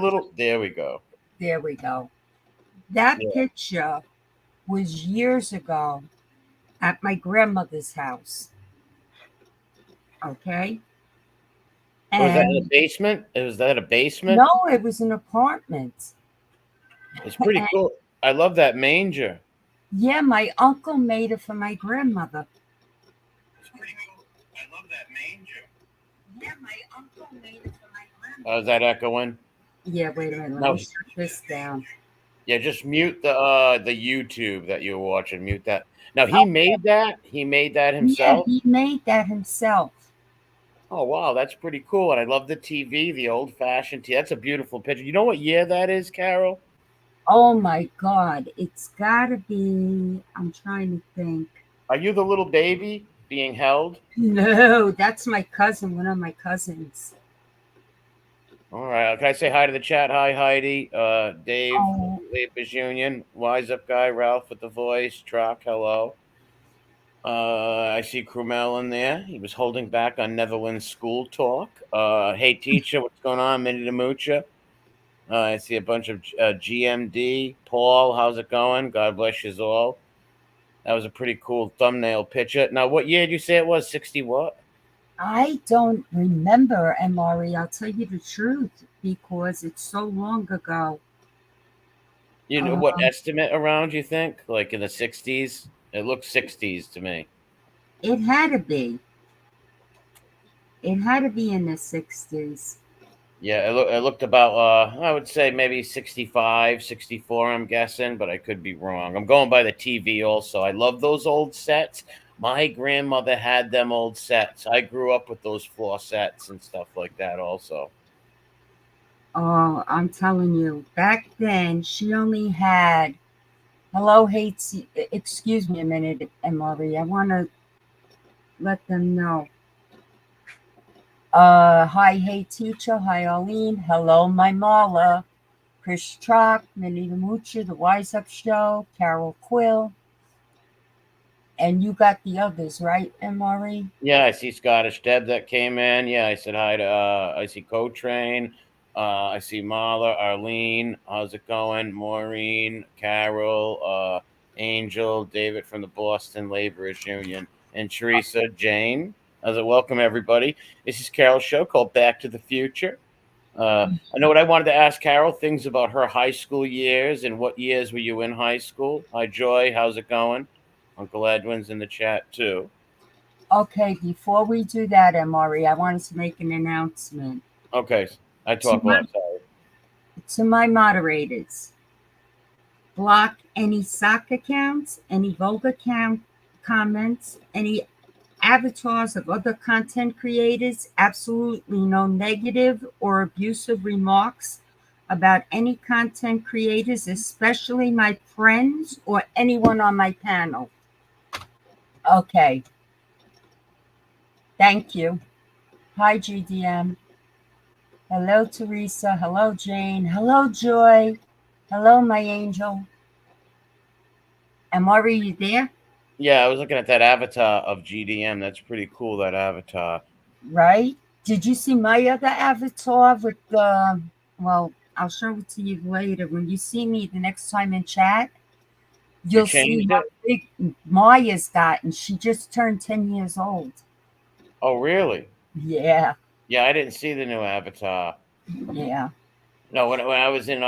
little. There we go. There we go. That Yeah. picture was years ago at my grandmother's house. Okay. Was that in a And basement? Was that a basement? no, it was an apartment. It's pretty cool. I love that manger. Yeah, my uncle made it for my grandmother. It's pretty cool. I love that manger. Yeah, my uncle made it for my Is grandmother. that echoing? Yeah, wait a minute. Let me No. shut this down. Yeah, just mute the YouTube that you were watching. Mute that. Now he made that. He made that Yeah, himself. he made that himself. Oh wow, that's pretty cool. And I love the TV, the old fashioned TV. That's a beautiful picture. You know what year that is, Carol? Oh my God. It's got to be, I'm trying to think. Are you the little baby being held? No, that's my cousin, one of my cousins. All right. Can I say hi to the chat? Hi, Heidi. Dave, Oh, Labors Union, Wise Up Guy, Ralph with the voice, Truck, hello. I see Krumel in there. He was holding back on Netherlands school talk. Hey, teacher, what's going on? Minnie the Moocher. I see a bunch of GMD. Paul, how's it going? God bless you all. That was a pretty cool thumbnail picture. Now, what year did you say it was? 60 what? I don't remember, Mari. I'll tell you the truth because it's so long ago. You know what Um, estimate around you think? Like in the 60s? It looks 60s to me. it had to be. It had to be in the 60s. Yeah, it looked about, I would say maybe 65, 64. I'm guessing, but I could be wrong. I'm going by the TV also. I love those old sets. My grandmother had them old sets. I grew up with those floor sets and stuff like that also. Oh, I'm telling you, back then she only had. Hello, excuse me a minute, Mari. I want to let them know. Hi, hey teacher. Hi, Arlene. Hello, my Marla. Chris Trock, Minnie the Moocher, The Wise Up Show, Carol Quill, and you got the others, right, Mari? Yeah, I see Scottish Deb that came in. Yeah, I said hi to, I see Co-Train. I see Marla, Arlene. How's it going? Maureen, Carol, Angel, David from the Boston Laborers Union, and Teresa, Jane. As a welcome everybody. This is Carol's show called Back to the Future. I know what I wanted to ask Carol things about her high school years and what years were you in high school? Hi, Joy. How's it going? Uncle Edwin's in the chat too. Okay, before we do that, Mari, I wanted to make an announcement Okay, I to talk a my lot. Sorry. moderators. Block any sock accounts, any vulgar comments, any avatars of other content creators, absolutely no negative or abusive remarks about any content creators, especially my friends or anyone on my panel. Okay, thank you. Hi, GDM. Hello, Teresa. Hello, Jane. Hello, Joy. Hello, my angel. And Maury, you there? Yeah, I was looking at that avatar of GDM. That's pretty cool. That avatar. Right? Did you see my other avatar with the, well, I'll show it to you later. When you see me the next time in chat, You you'll see changed how it? big Maya's gotten. She just turned 10 years old. Oh, really? Yeah, Yeah, I didn't see the new avatar. yeah. No, when I was in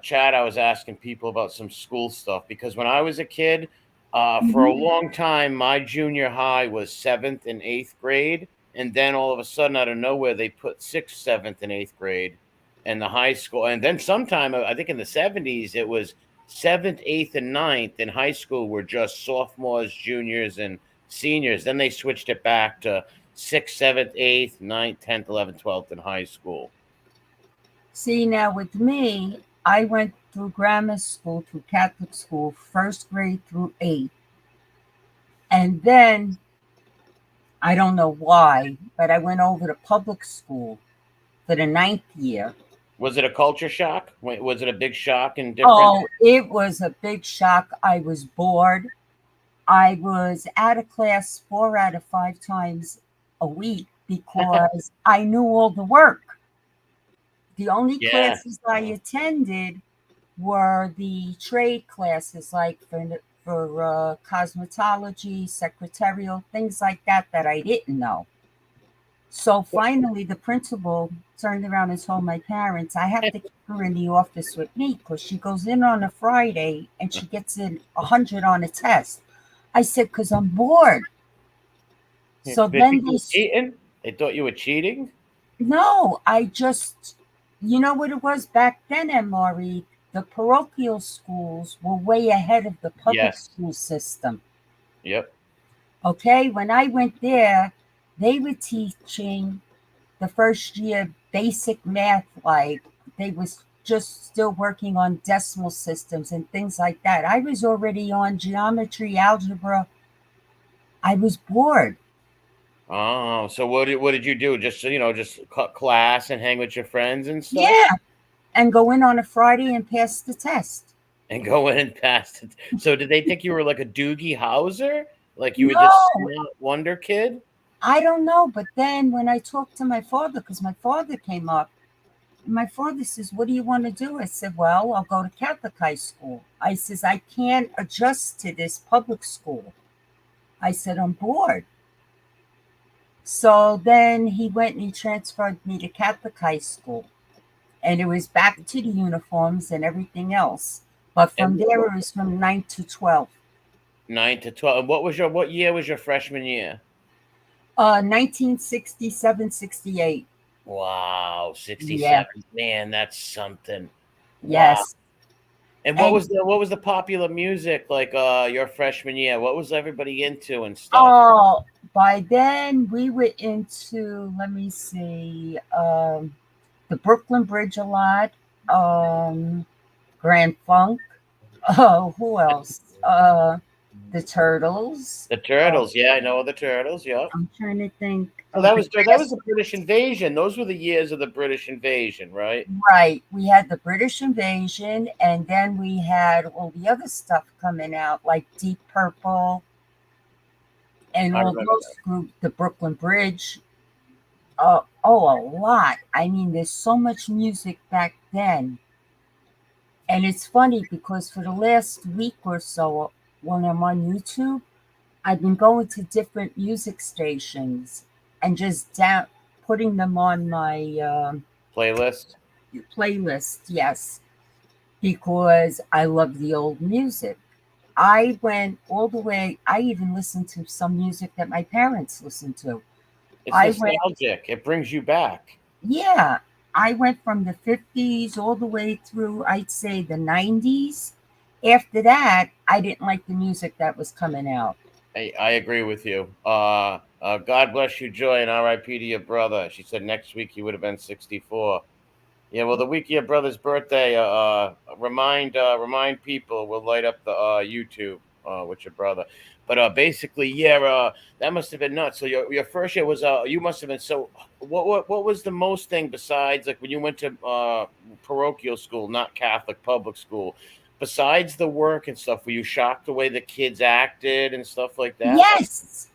chat, I was asking people about some school stuff because when I was a kid, for a Mhm. long time, my junior high was seventh and eighth grade, and then all of a sudden, out of nowhere, they put sixth, seventh, and eighth grade in the high school, and then sometime I think in the 70s, it was seventh, eighth, and ninth in high school were just sophomores, juniors, and seniors. Then they switched it back to sixth, seventh, eighth, ninth, 10th, 11th, 12th in high school. See, now with me, I went through grammar school, through Catholic school, first grade through eighth. And then, I don't know why, but I went over to public school for the ninth year. Was it a culture shock? Was it a big shock and different? Oh, it was a big shock. I was bored. I was out of class 4 out of 5 times a week because I knew all the work. The only Yeah. classes I attended were the trade classes, like for cosmetology, secretarial, things like that that I didn't know. So finally, the principal turned around and told my parents, I have to keep her in the office with me because she goes in on a Friday and she gets in 100 on a test. I said, because I'm bored. So They then think you were cheating? They thought you were cheating? no, I just, you know what it was back then, Maury? The parochial schools were way ahead of the public Yes. school system. Yep. Okay, when I went there, they were teaching the first year basic math, like they was just still working on decimal systems and things like that. I was already on geometry, algebra. I was bored. Oh, so what did you do? Just just cut class and hang with your friends and stuff, Yeah, and go in on a Friday and pass the test. and go in and pass it. So did they think you were like a Doogie Howser? Like you were this No, smart wonder kid? I don't know. But then when I talked to my father, because my father came up, my father says, "What do you want to do?" I said, "Well, I'll go to Catholic high school." I says, "I can't adjust to this public school." I said, "I'm bored." So then he went and he transferred me to Catholic high school. And it was back to the uniforms and everything else. But from And there, it was from 9 to 12. 9 to 12. And what year was your freshman year? 1967, 68. Wow, Yeah, 67. Man, that's something. Wow. yes. And what And was the popular music like your freshman year? What was everybody into and stuff? oh, by then we were into, let me see, the Brooklyn Bridge a lot, Grand Funk. Oh, who else? The Turtles. The Turtles, yeah, I know the Turtles, yeah. I'm trying to think So of the that was grass. the British invasion. Those were the years of the British invasion, right? Right. We had the British invasion, and then we had all the other stuff coming out, like Deep Purple and I all remember those groups, the Brooklyn Bridge. Oh, a lot. I mean, there's so much music back then. And it's funny because for the last week or so, when I'm on YouTube, I've been going to different music stations and just putting them on my that playlist. playlist. Yes, because I love the old music. I went all the way. I even listened to some music that my parents listened to. It's I went, nostalgic. It brings you back. yeah, I went from the 50s all the way through, I'd say, the 90s. After that, I didn't like the music that was coming out. I agree with you. God bless you, Joy, and R.I.P. to your brother. She said next week he would have been 64. Yeah, well, the week of your brother's birthday, remind people. We'll light up the YouTube with your brother. But basically, yeah, that must have been nuts. So your first year was you must have been so. What was the most thing besides like when you went to parochial school, not Catholic public school? Besides the work and stuff, were you shocked the way the kids acted and stuff like that? Like, Yes,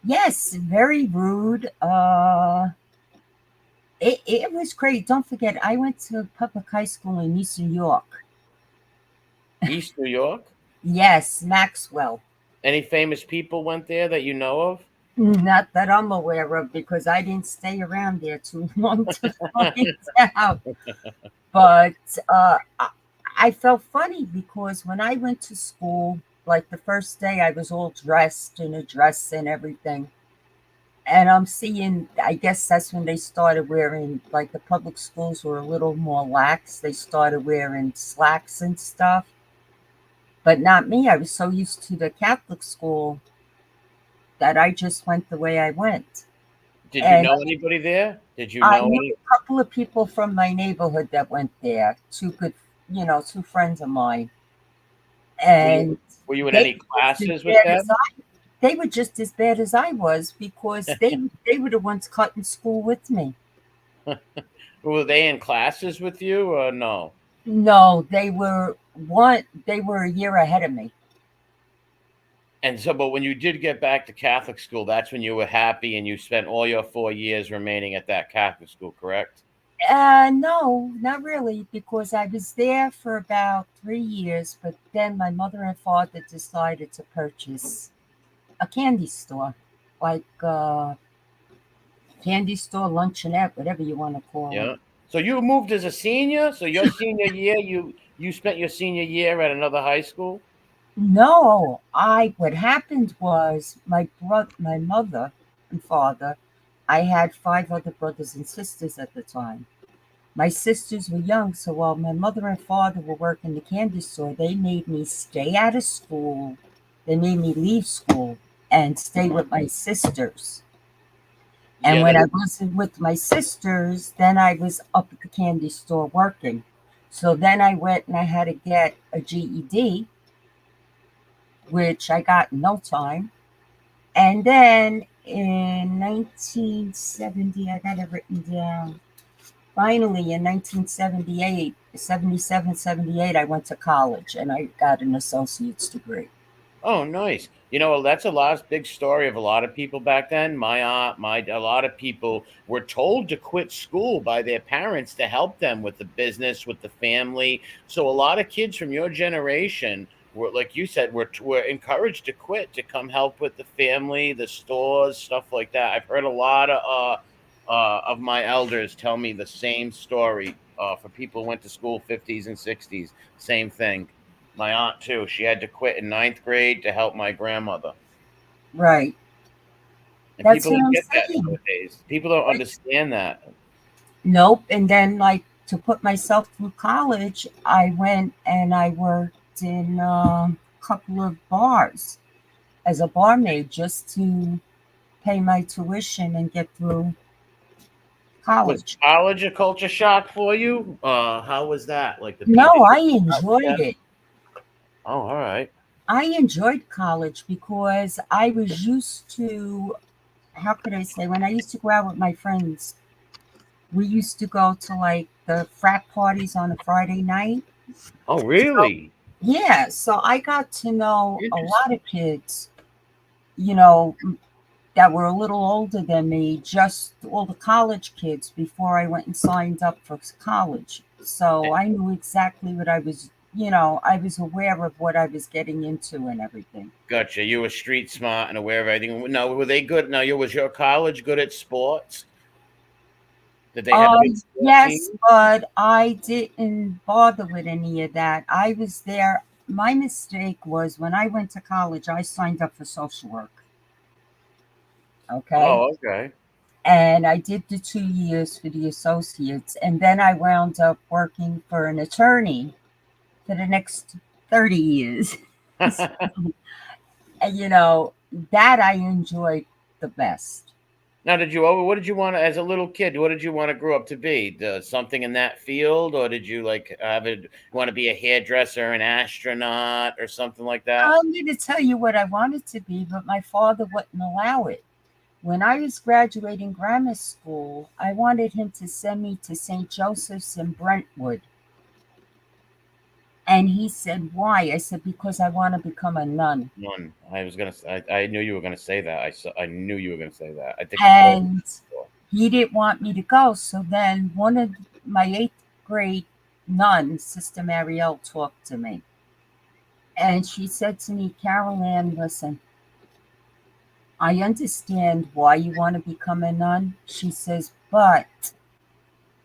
yes, very rude. It was great. Don't forget, I went to public high school in East New York. East New York? Yes, Maxwell. Any famous people went there that you know of? Not that I'm aware of because I didn't stay around there too long to find out. But I felt funny because when I went to school, like the first day, I was all dressed in a dress and everything. And I'm seeing, I guess that's when they started wearing, like the public schools were a little more lax. They started wearing slacks and stuff, but not me. I was so used to the Catholic school that I just went the way I went. Did you And know anybody there? Did you I know knew any? a couple of people from my neighborhood that went there, two good, two friends of mine. Were you And were you in they any were just as classes with bad as them? they were just as bad as I was because they were the ones cutting school with me. Were they in classes with you or no? No, they were a year ahead of me. And so, but when you did get back to Catholic school, that's when you were happy and you spent all your 4 years remaining at that Catholic school, correct? No, not really, because I was there for about 3 years, but then my mother and father decided to purchase a candy store, like candy store, luncheonette, whatever you want to call it. Yeah. So you moved as a senior. So your senior year, you spent your senior year at another high school. No, I what happened was my mother and father, I had five other brothers and sisters at the time. My sisters were young, so while my mother and father were working the candy store, they made me stay out of school. They made me leave school and stay with my sisters. And Yeah. when I wasn't with my sisters, then I was up at the candy store working. So then I went and I had to get a GED, which I got in no time. And then in 1970, I got it written down. Finally, in 1978, 77, 78, I went to college and I got an associate's degree. Oh, nice. You know, that's a last big story of a lot of people back then. My aunt, a lot of people were told to quit school by their parents to help them with the business, with the family. So a lot of kids from your generation were, like you said, were encouraged to quit to come help with the family, the stores, stuff like that. I've heard a lot of my elders tell me the same story. For people who went to school 50s and 60s, same thing. My aunt too. She had to quit in ninth grade to help my grandmother. Right. And That's people what don't I'm get that saying. nowadays. People don't understand that. Nope. And then, like, to put myself through college, I went and I worked in a couple of bars as a barmaid just to pay my tuition and get through Was college. college a culture shock for you? How was that? Like the people? No, Did I you enjoyed yeah. it. Oh, all right. I enjoyed college because I was used to, how could I say, when I used to go out with my friends, we used to go to like the frat parties on a Friday night. Oh, So, really? yeah, so I got to know a lot Interesting. of kids, you know, that were a little older than me, just all the college kids before I went and signed up for college. So I knew exactly what I was, I was aware of what I was getting into and everything. Gotcha. You were street smart and aware of everything. Now, were they good? Now, was your college good at sports? Did they have a good sport Yes, team? but I didn't bother with any of that. I was there. My mistake was when I went to college, I signed up for social work. Okay. Oh, okay. And I did the 2 years for the associates. And then I wound up working for an attorney for the next 30 years. So, and, that I enjoyed the best. Now, what did you want as a little kid? What did you want to grow up to be? Something in that field, or did you like have it? Want to be a hairdresser, an astronaut, or something like that? I'm going to tell you what I wanted to be, but my father wouldn't allow it. When I was graduating grammar school, I wanted him to send me to St. Joseph's in Brentwood. And he said, "Why?" I said, "Because I want to become a nun." None. I was gonna. I knew you were gonna say that. I knew you were gonna say that. I think you told me And before. he didn't want me to go. So then one of my eighth grade nuns, Sister Marielle, talked to me. And she said to me, "Carol Ann, listen, I understand why you want to become a nun." She says, "But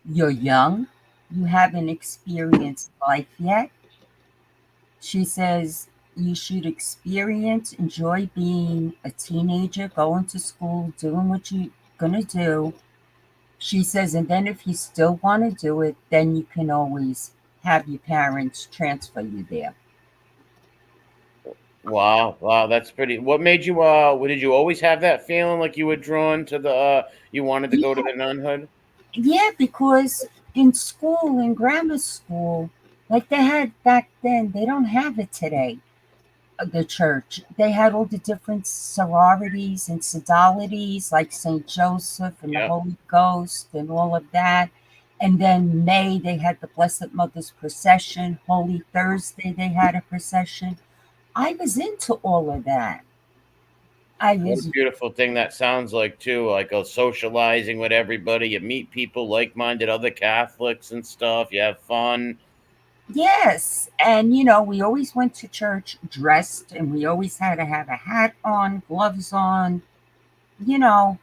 you're young. You haven't experienced life yet." She says, "You should experience, enjoy being a teenager, going to school, doing what you're going to do." She says, "And then if you still want to do it, then you can always have your parents transfer you there." Wow, wow, that's pretty. What made you? Did you always have that feeling like you were drawn to the? You wanted to go to Yeah, the nunhood? yeah, because in school, in grammar school, like they had back then, they don't have it today. The church, they had all the different sororities and sodalities, like St. Joseph and the Yeah. Holy Ghost and all of that. And then May, they had the Blessed Mother's procession. Holy Thursday, they had a procession. I was into all of that. I What a was, beautiful thing that sounds like too, like a socializing with everybody. You meet people like-minded other Catholics and stuff. You have fun. yes. And, we always went to church dressed, and we always had to have a hat on, gloves on, you know.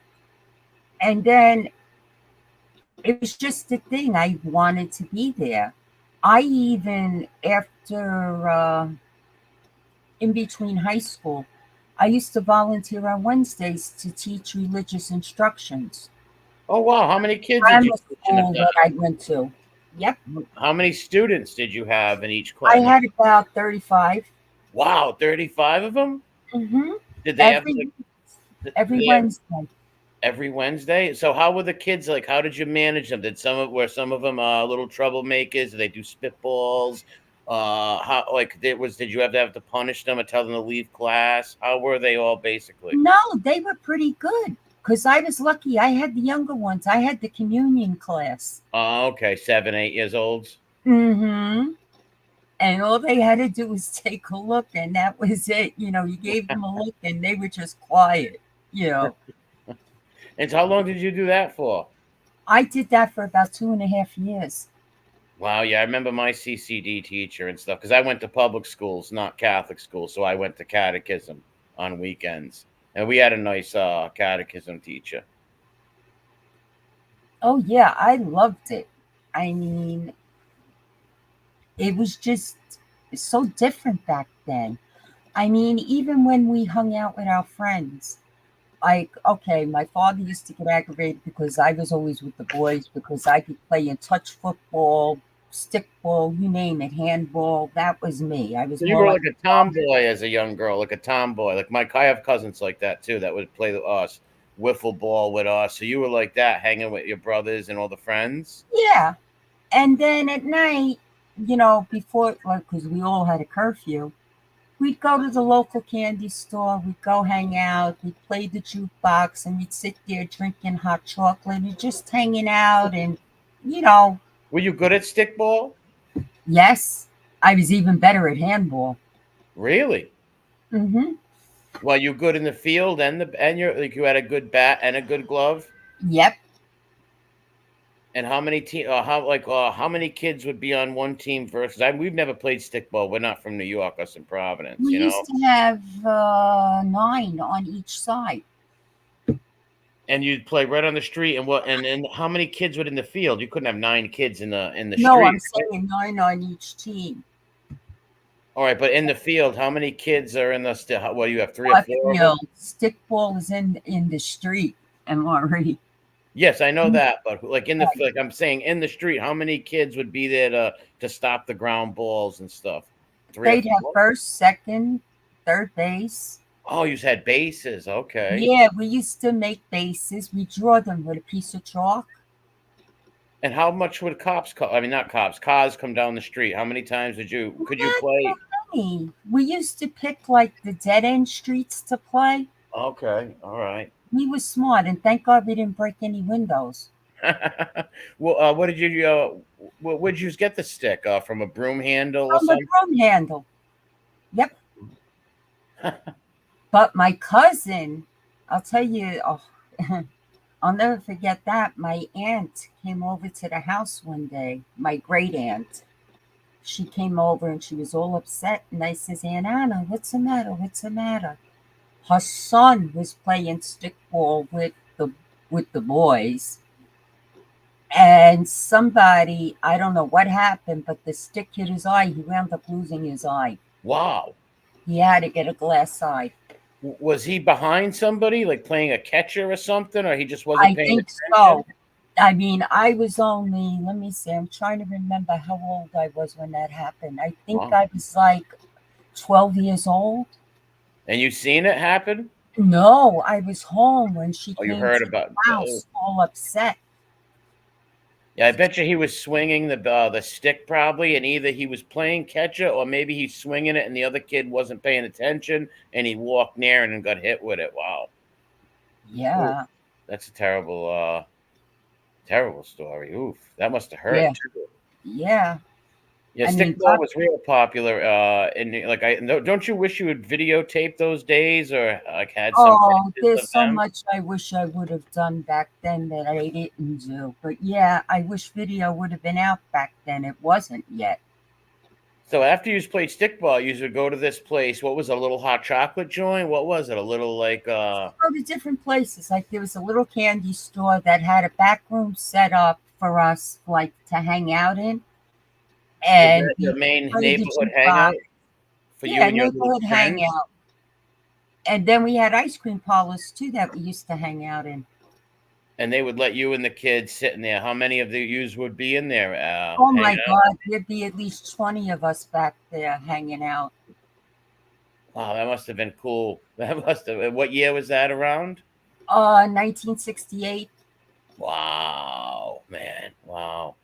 And then it was just a thing. I wanted to be there. I even, after, in between high school, I used to volunteer on Wednesdays to teach religious instructions. Oh wow, how many kids did you Grammar teach in the school that I went to. Yep. How many students did you have in each I class? had about 35. Wow, 35 of them? Hmm. Did they have Every like every did they have Wednesday. every Wednesday? So how were the kids like? How did you manage them? Were some of them little troublemakers? Did they do spitballs? How like did you have to punish them or tell them to leave class? How were they all basically? No, they were pretty good because I was lucky. I had the younger ones. I had the communion class. Oh, okay, 7, 8 years olds. Hmm. And all they had to do was take a look, and that was it. You gave them a look, and they were just quiet. You know, And so how long did you do that for? I did that for about 2.5 years. Wow, yeah, I remember my CCD teacher and stuff because I went to public schools, not Catholic schools, so I went to catechism on weekends, and we had a nice catechism teacher. Oh, yeah, I loved it. I mean, it was just so different back then. I mean, even when we hung out with our friends, like, okay, my father used to get aggravated because I was always with the boys because I could play in touch football, stickball, you name it, handball. That was me. I was So you more were like like a tomboy as a young girl, like a tomboy. Like I have cousins like that too that would play with us, wiffle ball with us. So you were like that, hanging with your brothers and all the friends. yeah. And then at night, before, like, because we all had a curfew, we'd go to the local candy store, we'd go hang out, we'd play the jukebox, and we'd sit there drinking hot chocolate and just hanging out. And, you know, Were you good at stickball? yes, I was even better at handball. Really? Hmm. Well, you good in the field and you had a good bat and a good glove. Yep. And how many how many kids would be on one team versus? We've never played stickball. We're not from New York, us in Providence, We you know. used to have 9 on each side. And you'd play right on the street. And and how many kids would in the field? You couldn't have 9 kids in the No, street. I'm saying 9 on each team. All right, but in the field, how many kids are in the well, you have three or But, four of them. stickball is in the street, MRE. Yes, I know that, but like like I'm saying in the street, how many kids would be there to stop the ground balls and stuff? Three or They'd have four. first, second, third base. Oh, you had bases. Okay. Yeah, we used to make bases. We draw them with a piece of chalk. And how much would cops call? I mean, not cops. Cars come down the street. How many times could you Not play? that many. We used to pick like the dead end streets to play. Okay, all right. We were smart, and thank God we didn't break any windows. Well, what did you? Would you get the stick from a broom handle or From a something? broom handle. Yep. But my cousin, I'll tell you, oh, I'll never forget that. My aunt came over to the house one day, my great aunt. She came over and she was all upset. And I says, Aunt Anna, what's the matter? What's the matter? Her son was playing stickball with the boys. And somebody, I don't know what happened, but the stick hit his eye. He wound up losing his eye. Wow. He had to get a glass eye. Was he behind somebody, like playing a catcher or something, or he just wasn't I paying think attention? so. I mean, I was only, let me see, I'm trying to remember how old I was when that happened. I think Wow. I was like 12 years old. And you seen it happen? No, I was home when she Oh, you came heard to about? the house all upset. Yeah, I bet you he was swinging the stick probably, and either he was playing catcher or maybe he's swinging it, and the other kid wasn't paying attention, and he walked near and got hit with it. Wow. Ooh, Yeah, that's a terrible story. Oof, that must have hurt yeah, too. yeah. Yeah, I mean, stickball was real popular. And like, don't you wish you would videotape those days or like had some oh, pictures there's of so them? much I wish I would have done back then that I didn't do. But yeah, I wish video would have been out back then. It wasn't yet. So after you played stickball, you would go to this place. What was it, a little hot chocolate joint? What was it? A little like Go to different places. Like there was a little candy store that had a back room set up for us, like to hang out in, was and that we your main played the neighborhood jukebox. hangout for you Yeah, and your little neighborhood friends? hangout. And then we had ice cream parlors too that we used to hang out in. And they would let you and the kids sit in there. How many of the yous would be in there Oh hanging my out? God, there'd be at least 20 of us back there hanging out. Wow, that must have been cool. That must have. What year was that around? 1968. Wow, man. Wow.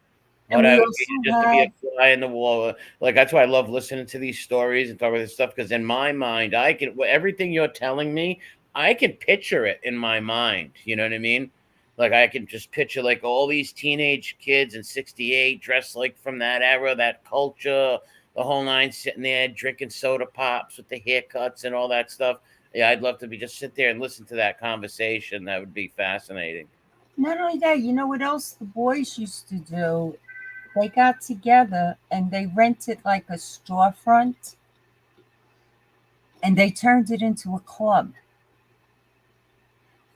And What I we would be also just to be a had, fly in the wall. Like that's why I love listening to these stories and talking about this stuff because in my mind, I can everything you're telling me, I can picture it in my mind. You know what I mean? Like I can just picture like all these teenage kids in '68 dressed like from that era, that culture, the whole nine, sitting there drinking soda pops with the haircuts and all that stuff. Yeah, I'd love to be just sit there and listen to that conversation. That would be fascinating. not only that, you know what else the boys used to do? They got together and they rented like a storefront and they turned it into a club.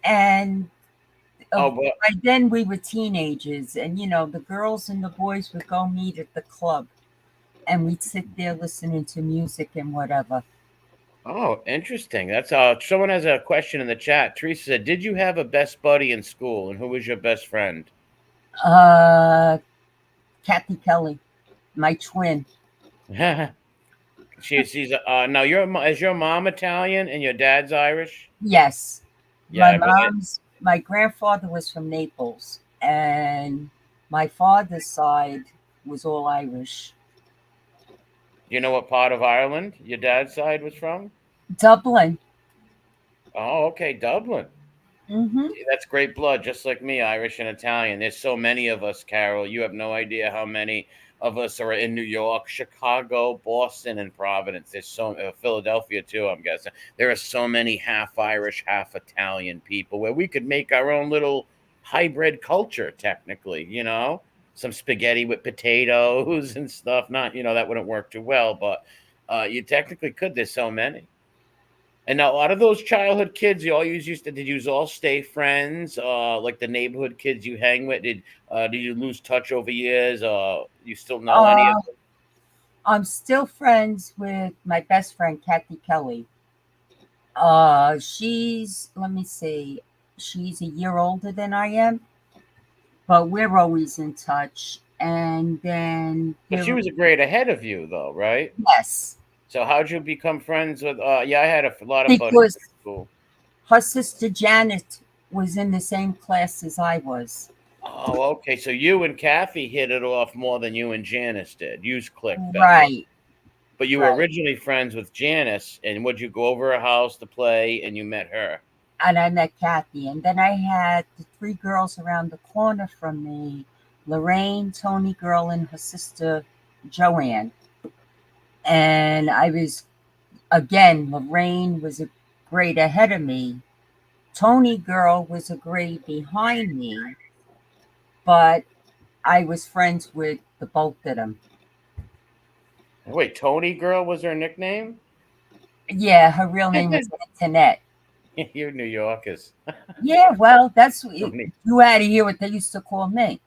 And Oh, but by then we were teenagers, and the girls and the boys would go meet at the club, and we'd sit there listening to music and whatever. oh, interesting. That's someone has a question in the chat. Teresa said, "Did you have a best buddy in school, and who was your best friend?" Uh, Kathy Kelly, my twin. She's now is your mom Italian and your dad's Irish? Yes, Yeah, I bet. my grandfather was from Naples, and my father's side was all Irish. You know what part of Ireland your dad's side was from? Dublin. Oh, okay, Dublin. Mm-hmm. See, that's great blood, just like me, Irish and Italian. There's so many of us, Carol. You have no idea how many of us are in New York, Chicago, Boston, and Providence. There's so Philadelphia too. I'm guessing there are so many half Irish, half Italian people where we could make our own little hybrid culture. Technically, some spaghetti with potatoes and stuff. Not, that wouldn't work too well, but you technically could. There's so many. And now, out of those childhood kids, you all used to did you all stay friends? Like the neighborhood kids you hang with, did you lose touch over years? You still know any of Uh, them? I'm still friends with my best friend, Kathy Kelly. Let me see, she's a year older than I am, but we're always in touch. And then But she was a grade ahead of you, though, right? yes, So how'd you become friends with? Yeah, I had a lot of buddies because in school. her sister Janet was in the same class as I was. Oh, okay. So you and Kathy hit it off more than you and Janice did. You's clicked better. Right, But you were right. originally friends with Janice, and would you go over her house to play, and you met her? And I met Kathy. And then I had the three girls around the corner from me, Lorraine, Tony Girl, and her sister Joanne. And I was, again, Lorraine was a grade ahead of me. Tony Girl was a grade behind me, but I was friends with the both of them. Wait, Tony Girl was her nickname? Yeah, her real name was Antoinette. You're New Yorkers. Yeah, well, that's what Tony. you had to hear what they used to call me.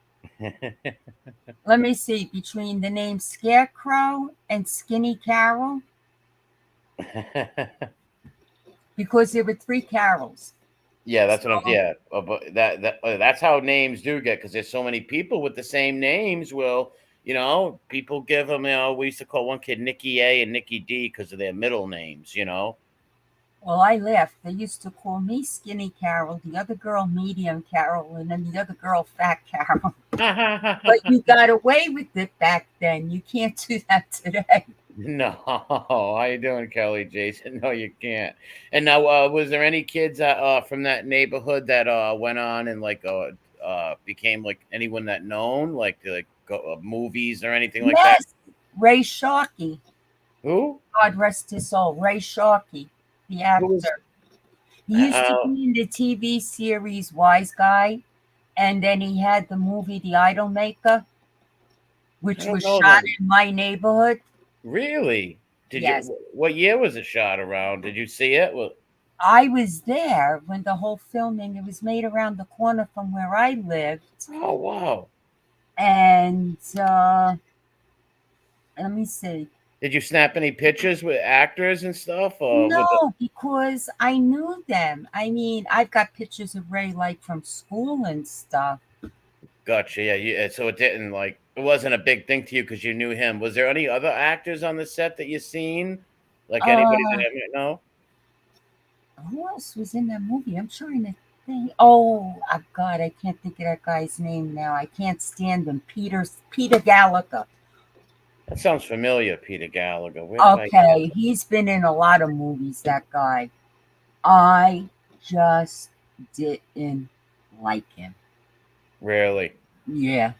Let me see, between the name Scarecrow and Skinny Carol, because there were three Carols. Yeah, that's what I'm. So, Yeah, but that's how names do get because there's so many people with the same names. Well, people give them. We used to call one kid Nicky A and Nicky D because of their middle names. well, I left. They used to call me Skinny Carol, the other girl Medium Carol, and then the other girl Fat Carol. But you got away with it back then. You can't do that today. No, how you doing, Kelly? Jason? No, you can't. And now, was there any kids from that neighborhood that went on and like became like anyone that known like movies or anything like that? Yes, Ray Sharkey, Who? God rest his soul, Ray Sharkey, the Who was? actor. He used to Uh, be in the TV series Wise Guy, and then he had the movie The Idol Maker, I which don't was know shot them. in my neighborhood. Really? Did Yes, you? What year was it shot around? Did you see it? Well, I was there when the whole filming, it was made around the corner from where I lived. oh wow. And let me see. Did you snap any pictures with actors and stuff, or with the? No, because I knew them. I mean, I've got pictures of Ray like from school and stuff. Gotcha. Yeah. So it didn't like it wasn't a big thing to you because you knew him. Was there any other actors on the set that you seen? Like anybody that Uh, I might know? who else was in that movie? I'm trying to think. Oh, God, I can't think of that guy's name now. I can't stand him. Peter Gallagher. That sounds familiar, Peter Gallagher. Where did I hear Okay, that? he's been in a lot of movies. That guy. I just didn't like him. Really? Yeah,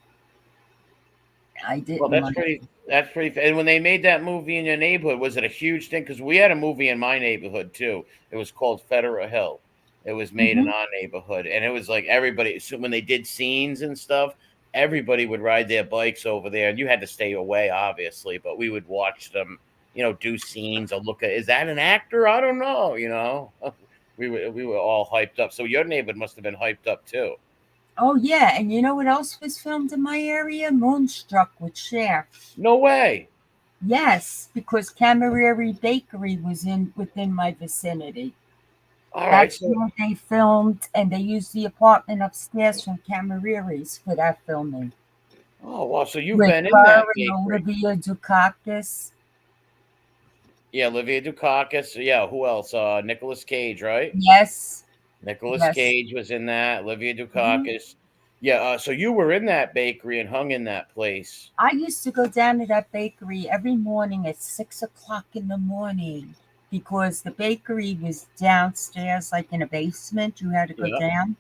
I Well, didn't that's like pretty. him. That's pretty. And when they made that movie in your neighborhood, was it a huge thing? Because we had a movie in my neighborhood too. It was called Federal Hill. It was made in Hmm. our neighborhood, and it was like everybody. So when they did scenes and stuff, everybody would ride their bikes over there, and you had to stay away, obviously. But we would watch them, do scenes or look at. Is that an actor? I don't know. We were all hyped up. So your neighborhood must have been hyped up too. Oh yeah, and you know what else was filmed in my area? Moonstruck with Cher. No way. Yes, because Camaraderie Bakery was in within my vicinity. All right. That's So, where they filmed, and they used the apartment upstairs from Camareri's for that filming. oh wow. So you've With been in that her and bakery. Olivia Dukakis. Yeah, Olivia Dukakis. Yeah, who else? Nicolas Cage, right? Yes, Nicolas yes. Cage was in that. Olivia Mhm. Dukakis. Yeah, so you were in that bakery and hung in that place. I used to go down to that bakery every morning at 6 o'clock in the morning because the bakery was downstairs, like in a basement. You had to go Yeah. down.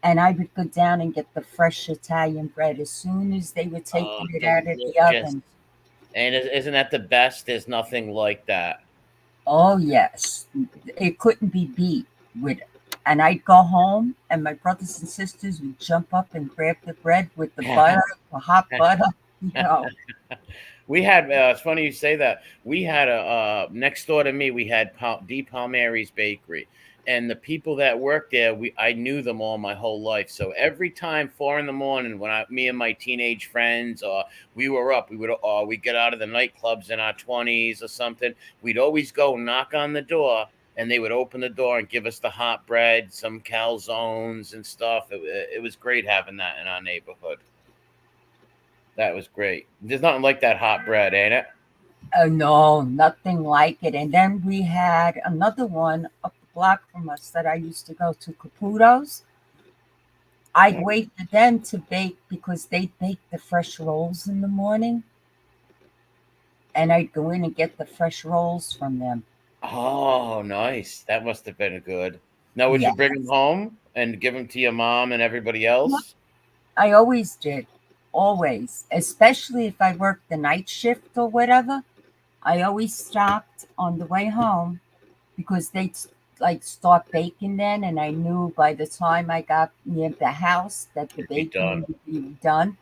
And I would go down and get the fresh Italian bread as soon as they were Oh, taking it out of the delicious. oven. And isn't that the best? There's nothing like that. Oh, yes. It couldn't be beat with and I'd go home and my brothers and sisters would jump up and grab the bread with the butter, the hot butter, you know. We had. It's funny you say that. We had a next door to me. We had D. Palmieri's Bakery, and the people that worked there, I knew them all my whole life. So every time 4 in the morning, when me and my teenage friends, we were up, we get out of the nightclubs in our 20s or something. We'd always go knock on the door. And they would open the door and give us the hot bread, some calzones and stuff. It was great having that in our neighborhood. That was great. There's nothing like that hot bread, ain't it? No, nothing like it. And then we had another one up the block from us that I used to go to, Caputo's. I'd wait for them to bake because they bake the fresh rolls in the morning, and I'd go in and get the fresh rolls from them. Oh, nice. That must have been good. Now, would Yeah, you bring them home and give them to your mom and everybody else? I always did, always, especially if I worked the night shift or whatever. I always stopped on the way home because they'd like start baking then, and I knew by the time I got near the house that the It'd be baking done. would be done,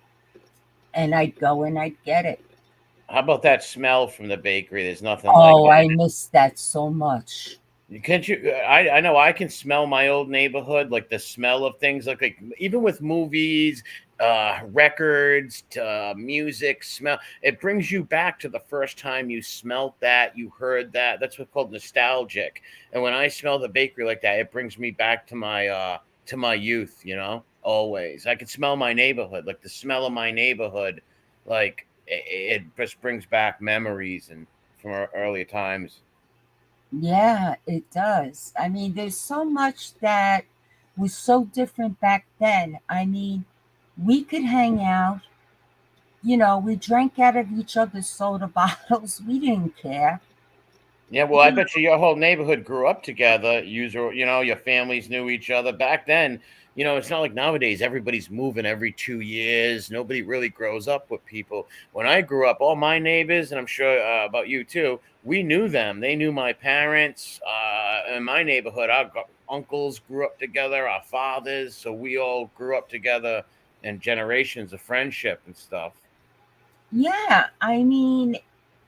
and I'd go and I'd get it. How about that smell from the bakery? There's nothing like Oh, I it. miss that so much. Can't you? I know I can smell my old neighborhood, like the smell of things, like even with movies, records, music, smell. It brings you back to the first time you smelt that, you heard that. That's what's called nostalgic. And when I smell the bakery like that, it brings me back to my youth. Always. I can smell my neighborhood, like the smell of my neighborhood, like it just brings back memories and from our earlier times. Yeah, it does. I mean, there's so much that was so different back then. I mean, we could hang out, we drank out of each other's soda bottles. We didn't care. Yeah, well, I bet you your whole neighborhood grew up together. Your families knew each other back then. It's not like nowadays everybody's moving every 2 years. Nobody really grows up with people. When I grew up, all my neighbors, and I'm sure about you too, we knew them. They knew my parents. In my neighborhood, our uncles grew up together, our fathers. So we all grew up together and generations of friendship and stuff. Yeah, I mean,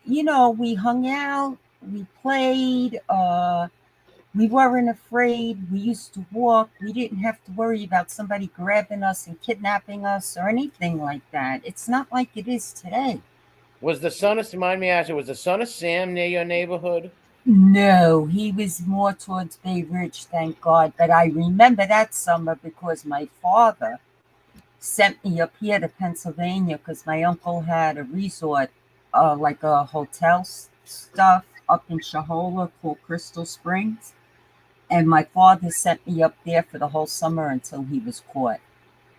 we hung out, we played, we weren't afraid. We used to walk. We didn't have to worry about somebody grabbing us and kidnapping us or anything like that. It's not like it is today. Was the son of, mind me asking, was the son of Sam near your neighborhood? No, he was more towards Bay Ridge, thank God. But I remember that summer because my father sent me up here to Pennsylvania because my uncle had a resort, like a hotel stuff up in Shahola called Crystal Springs. And my father sent me up there for the whole summer until he was caught.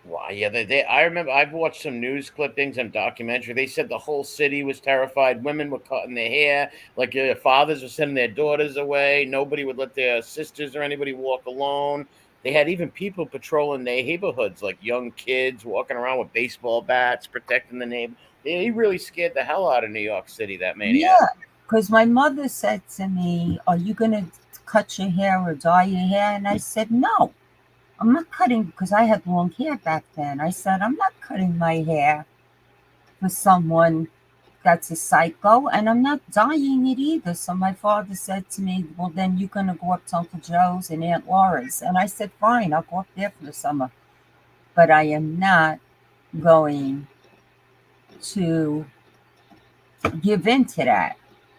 Wow, yeah, I remember I've watched some news clippings and documentary. They said the whole city was terrified. Women were cutting their hair, like their fathers were sending their daughters away. Nobody would let their sisters or anybody walk alone. They had even people patrolling their neighborhoods, like young kids walking around with baseball bats, protecting the neighbor. He really scared the hell out of New York City, that maniac. Yeah, because my mother said to me, "Are you going to cut your hair or dye your hair?" And I said, "No, I'm not cutting," because I had long hair back then. I said, "I'm not cutting my hair for someone that's a psycho, and I'm not dyeing it either." So my father said to me, "Well, then you're going to go up to Uncle Joe's and Aunt Laura's." And I said, "Fine, I'll go up there for the summer. But I am not going to give in to that."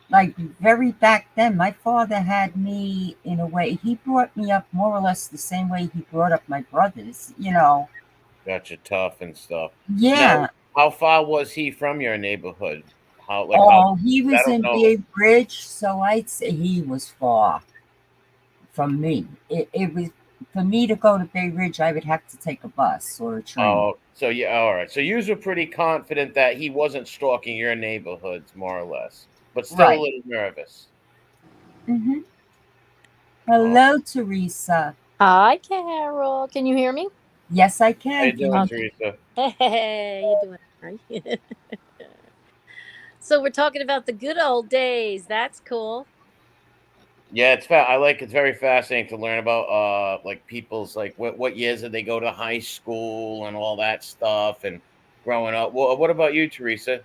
Like, very back then, my father had me in a way, he brought me up more or less the same way he brought up my brothers. Gotcha, tough and stuff. Now, Yeah. how far was he from your neighborhood? How? Oh, he I was don't in know. Bay Bridge, so I'd say he was far from me. It was, for me to go to Bay Ridge, I would have to take a bus or a train. Oh, so yeah, all right. So you were pretty confident that he wasn't stalking your neighborhoods, more or less, but still a Right. little nervous. Hmm. Oh, Hello, Teresa. Hi, Carol. Can you hear me? Yes, I how can. you Can doing, you? Okay. Teresa? Hey, you doing all right? So we're talking about the good old days. That's cool. Yeah, I like it's very fascinating to learn about like people's like what years did they go to high school and all that stuff and growing up. Well, what about you, Teresa?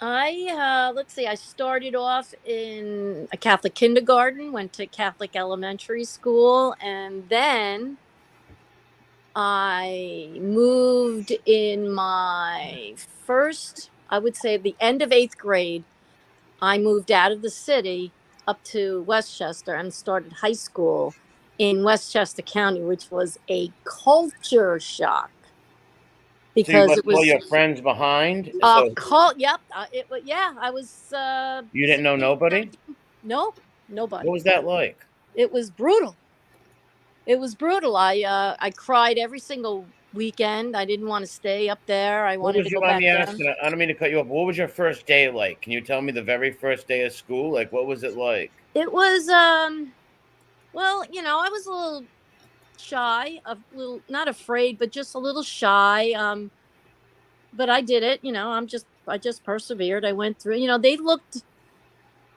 Let's see. I started off in a Catholic kindergarten, went to Catholic elementary school, and then I moved in my first, I would say, the end of 8th grade. I moved out of the city up to Westchester and started high school in Westchester County, which was a culture shock So you because left it all was your friends behind. a So cult. Yep, it was. Yeah, I was you didn't know 16, nobody. 17. Nope, What nobody. was that like? It was brutal. It was brutal. I cried every single weekend. I didn't want to stay up there. I What wanted was to you go mind back me down. asking? I don't mean to cut you off. What was your first day like? Can you tell me the very first day of school? Like, what was it like? It was well, I was a little shy, a little not afraid, but just a little shy. But I did it. I just persevered. I went through.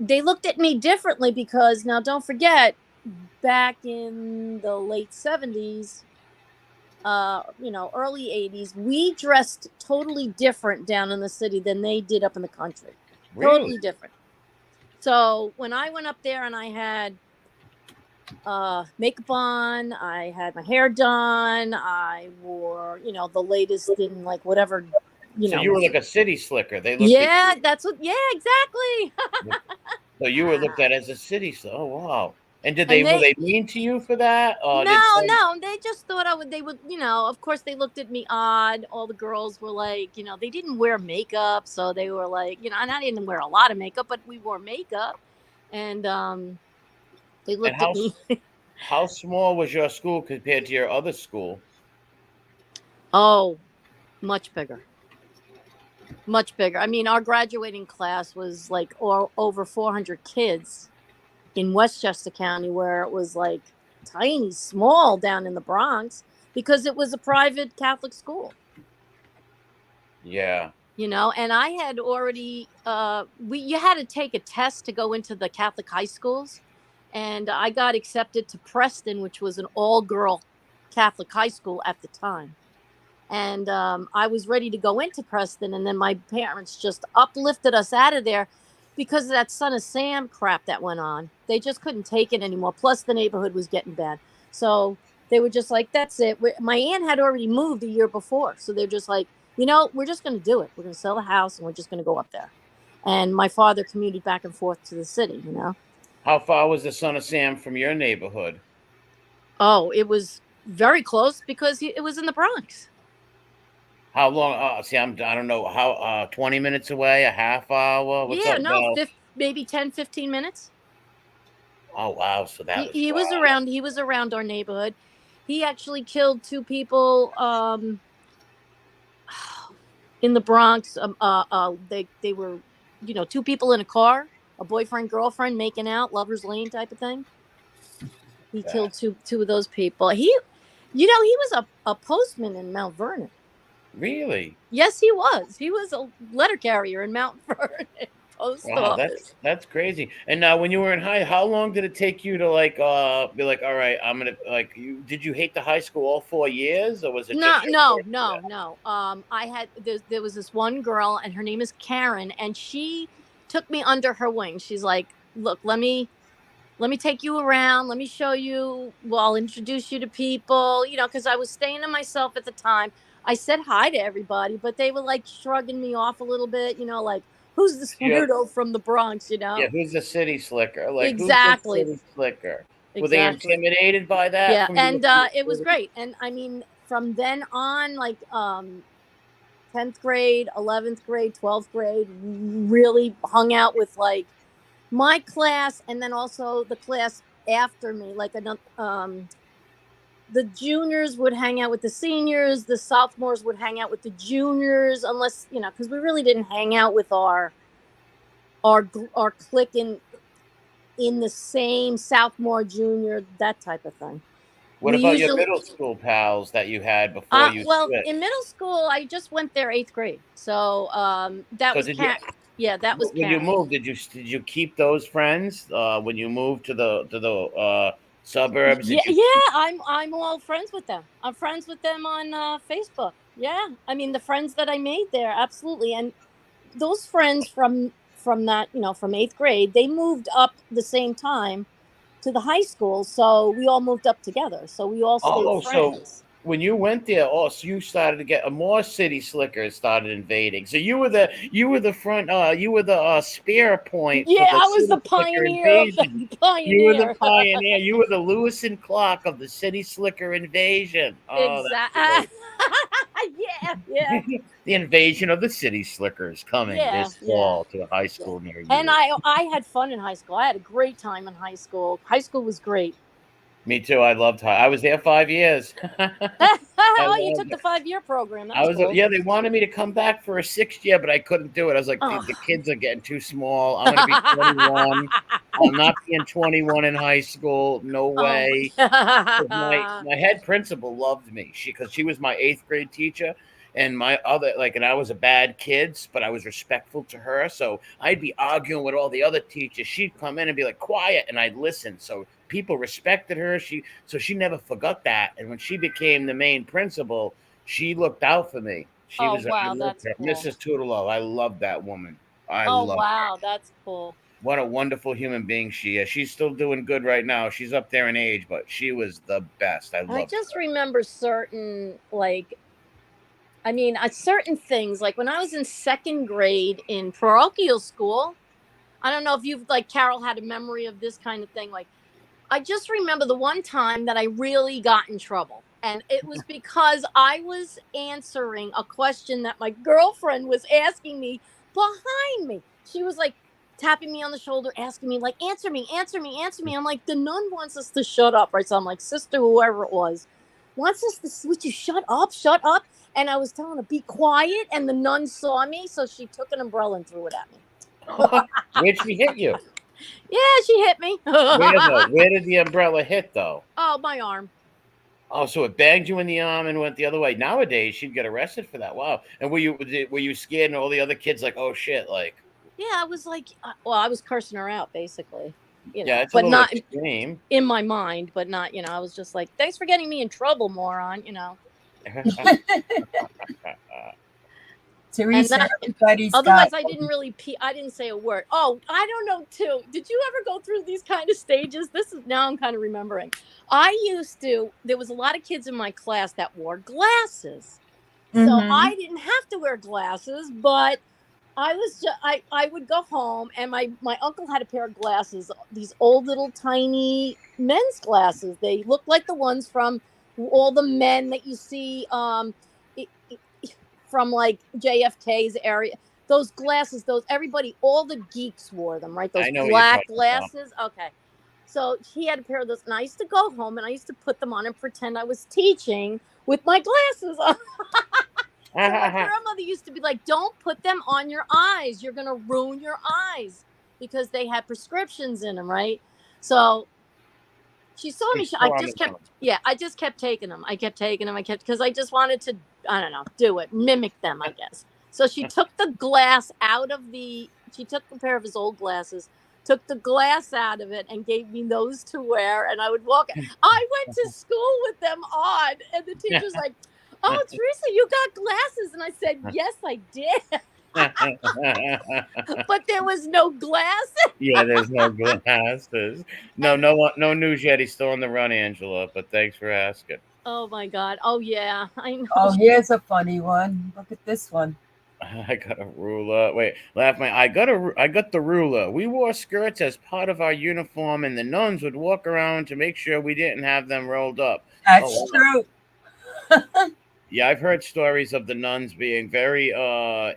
They looked at me differently because now don't forget, back in the late 70s, early 80s, we dressed totally different down in the city than they did up in the country. Really? Totally different. So when I went up there and I had makeup on, I had my hair done, I wore, the latest in like whatever, you So you know. were like a city slicker. They looked at Yeah, you. that's what. Yeah, exactly. So you were looked at as a city slicker. Oh wow! And did they And were they they mean to you for that? Did no, some? no, they just thought I would. They would, of course, they looked at me odd. All the girls were like, they didn't wear makeup, so they were like, and I didn't wear a lot of makeup, but we wore makeup, and they And looked at me. how small was your school compared to your other school? Oh, much bigger. Much bigger. I mean, our graduating class was like over 400 kids in Westchester County, where it was like tiny, small down in the Bronx. because it was a private Catholic school. Yeah. You know, and I had already you had to take a test to go into the Catholic high schools, and I got accepted to Preston, which was an all-girl Catholic high school at the time. And I was ready to go into Preston, and then my parents just uplifted us out of there because of that Son of Sam crap that went on. They just couldn't take it anymore. Plus, the neighborhood was getting bad, so they were just like, "That's it." My aunt had already moved a year before, so they're just like, "You know, we're just going to do it. We're going to sell the house, and we're just going to go up there." And my father commuted back and forth to the city. You know, How far was the Son of Sam from your neighborhood? oh, it was very close because it was in the Bronx. How long? See, I don't know how. 20 minutes away, a half hour. What's Yeah, up, no, Bell? maybe 10, 15 minutes. Oh wow, so that was He was wow. around. He was around our neighborhood. He actually killed two people in the Bronx. They were, you know, two people in a car, a boyfriend girlfriend making out, lovers lane type of thing. He killed two of those people. You know, he was a postman in Mount Vernon. Really? Yes, he was. He was a letter carrier in Mount Vernon post Wow, office. that's crazy. And now, when you were in how long did it take you to like be like, all right, I'm gonna like you? Did you hate the high school all 4 years, or was it No, just your no, first year? no, no. I had there was this one girl, and her name is Karen, and she took me under her wing. She's like, "Look, let me take you around. Let me show you. Well, I'll introduce you to people. You know, because I was staying to myself at the time. I said hi to everybody, but they were like shrugging me off a little bit. You know, like, who's this Yeah, weirdo from the Bronx? You yeah. know, Who's the city slicker? Like, who's the exactly, city slicker? Were they exactly. intimidated by that Yeah, from and you? it was great. And I mean, from then on, like 10th grade, 11th grade, 12th grade, really hung out with like my class, and then also the class after me. Like another, the juniors would hang out with the seniors, the sophomores would hang out with the juniors, unless, you know, because we really didn't hang out with our clique in the same sophomore, junior, that type of thing. What We about your usually middle school pals that you had before you well, in switched? middle school, I just went there 8th grade. So that So was did you? Yeah, that was When you Karen. moved, did you keep those friends when you moved to the suburbs? Yeah, Did you? yeah, I'm all friends with them. I'm friends with them on Facebook. Yeah, I mean the friends that I made there, absolutely. And those friends from that, you know, from 8th grade, they moved up the same time to the high school, so we all moved up together. So we all stayed Oh, so friends. when you went there, so you started to get more city slickers started invading. So you were the front you were the spear point for Yeah, the I was the city slicker pioneer of the invasion. You were the pioneer. pioneer. You were the Lewis and Clark of the city slicker invasion. Oh, Exactly. that's Yeah, yeah, great. The invasion of the city slickers coming yeah, this yeah, fall to a high yeah. school near And you. I had fun in high school. I had a great time in high school. High school was great. Me too. I loved high. I was there 5 years. I Oh, you loved took the it. 5-year program. That I was was cool. yeah. They wanted me to come back for a sixth year, but I couldn't do it. I was like, Oh. the kids are getting too small. I'm going to be 21. I'm not being 21 in high school. No Oh way. my 'Cause My god. my head principal loved me. Because she was my eighth grade teacher, and my other and I was a bad kid, but I was respectful to her. So I'd be arguing with all the other teachers. She'd come in and be like, quiet, and I'd listen. So people respected her. She never forgot that. And when she became the main principal, she looked out for me. Oh I wow, loved that's her. cool. Mrs. Toodalove. I loved that woman. I Oh loved wow, that's cool. what a wonderful human being she is. She's still doing good right now. She's up there in age, but she was the best. I I loved just her. remember certain like I mean, certain things like when I was in 2nd grade in parochial school. I don't know if you've like Carol had a memory of this kind of thing. Like I just remember the one time that I really got in trouble. And it was because I was answering a question that my girlfriend was asking me behind me. She was like tapping me on the shoulder, asking me, like, answer me, answer me, answer me. I'm like, the nun wants us to shut up, right? So I'm like, sister, whoever it was, wants us to, would you shut up, shut up? And I was telling her, be quiet. And the nun saw me. So she took an umbrella and threw it at me. Where'd she hit you? Yeah, she hit me. Where did the umbrella hit though? Oh, my arm. Oh, so it banged you in the arm and went the other way. Nowadays, she'd get arrested for that. Wow. And were you scared? And all the other kids like, oh shit, like, Yeah, I was like, well, I was cursing her out basically, yeah, it's a but little not extreme. in my mind, but not, I was just like, thanks for getting me in trouble, moron. And Teresa, not, everybody's got. otherwise, I didn't really I didn't say a word. Oh, I don't know too. Did you ever go through these kind of stages? This is now I'm kind of remembering. There was a lot of kids in my class that wore glasses. So Mm-hmm. I didn't have to wear glasses, but I would go home and my uncle had a pair of glasses, these old little tiny men's glasses. They look like the ones from all the men that you see i- i- from like JFK's area. Those glasses, all the geeks wore them, right? Those I know what you're black talking about. glasses. Okay. So he had a pair of those, and I used to go home and I used to put them on and pretend I was teaching with my glasses on. So my grandmother used to be like, "Don't put them on your eyes. You're going to ruin your eyes," because they had prescriptions in them, right? So she saw me. She's still on the phone. I just kept taking them. I kept taking them. Because I just wanted to, I don't know, do it, mimic them, I guess. So she took she took a pair of his old glasses, took the glass out of it, and gave me those to wear. And I would walk. I went to school with them on, and the teacher's like, "Oh, Teresa, you got glasses?" And I said, "Yes, I did." But there was no glass. Yeah, there's no glasses. No, no news yet. He's still on the run, Angela. But thanks for asking. Oh my God. Oh yeah, I know. Oh, here's a funny one. Look at this one. I got a ruler. Wait, I got the ruler. We wore skirts as part of our uniform, and the nuns would walk around to make sure we didn't have them rolled up. That's Oh, wow. true. Yeah, I've heard stories of the nuns being very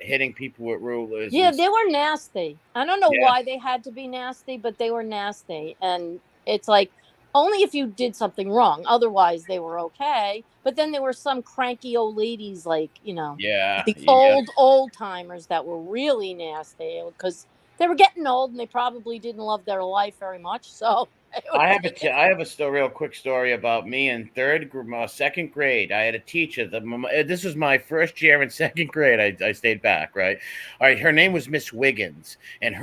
hitting people with rulers. Yeah, they were nasty. I don't know Yeah. why they had to be nasty, but they were nasty. And it's like only if you did something wrong. Otherwise, they were okay. But then there were some cranky old ladies, like, Yeah, the yeah. old timers that were really nasty because they were getting old and they probably didn't love their life very much. So I have a real quick story about me in second grade. I had a teacher. This was my first year in second grade. I stayed back, right? All right. Her name was Miss Wiggins, and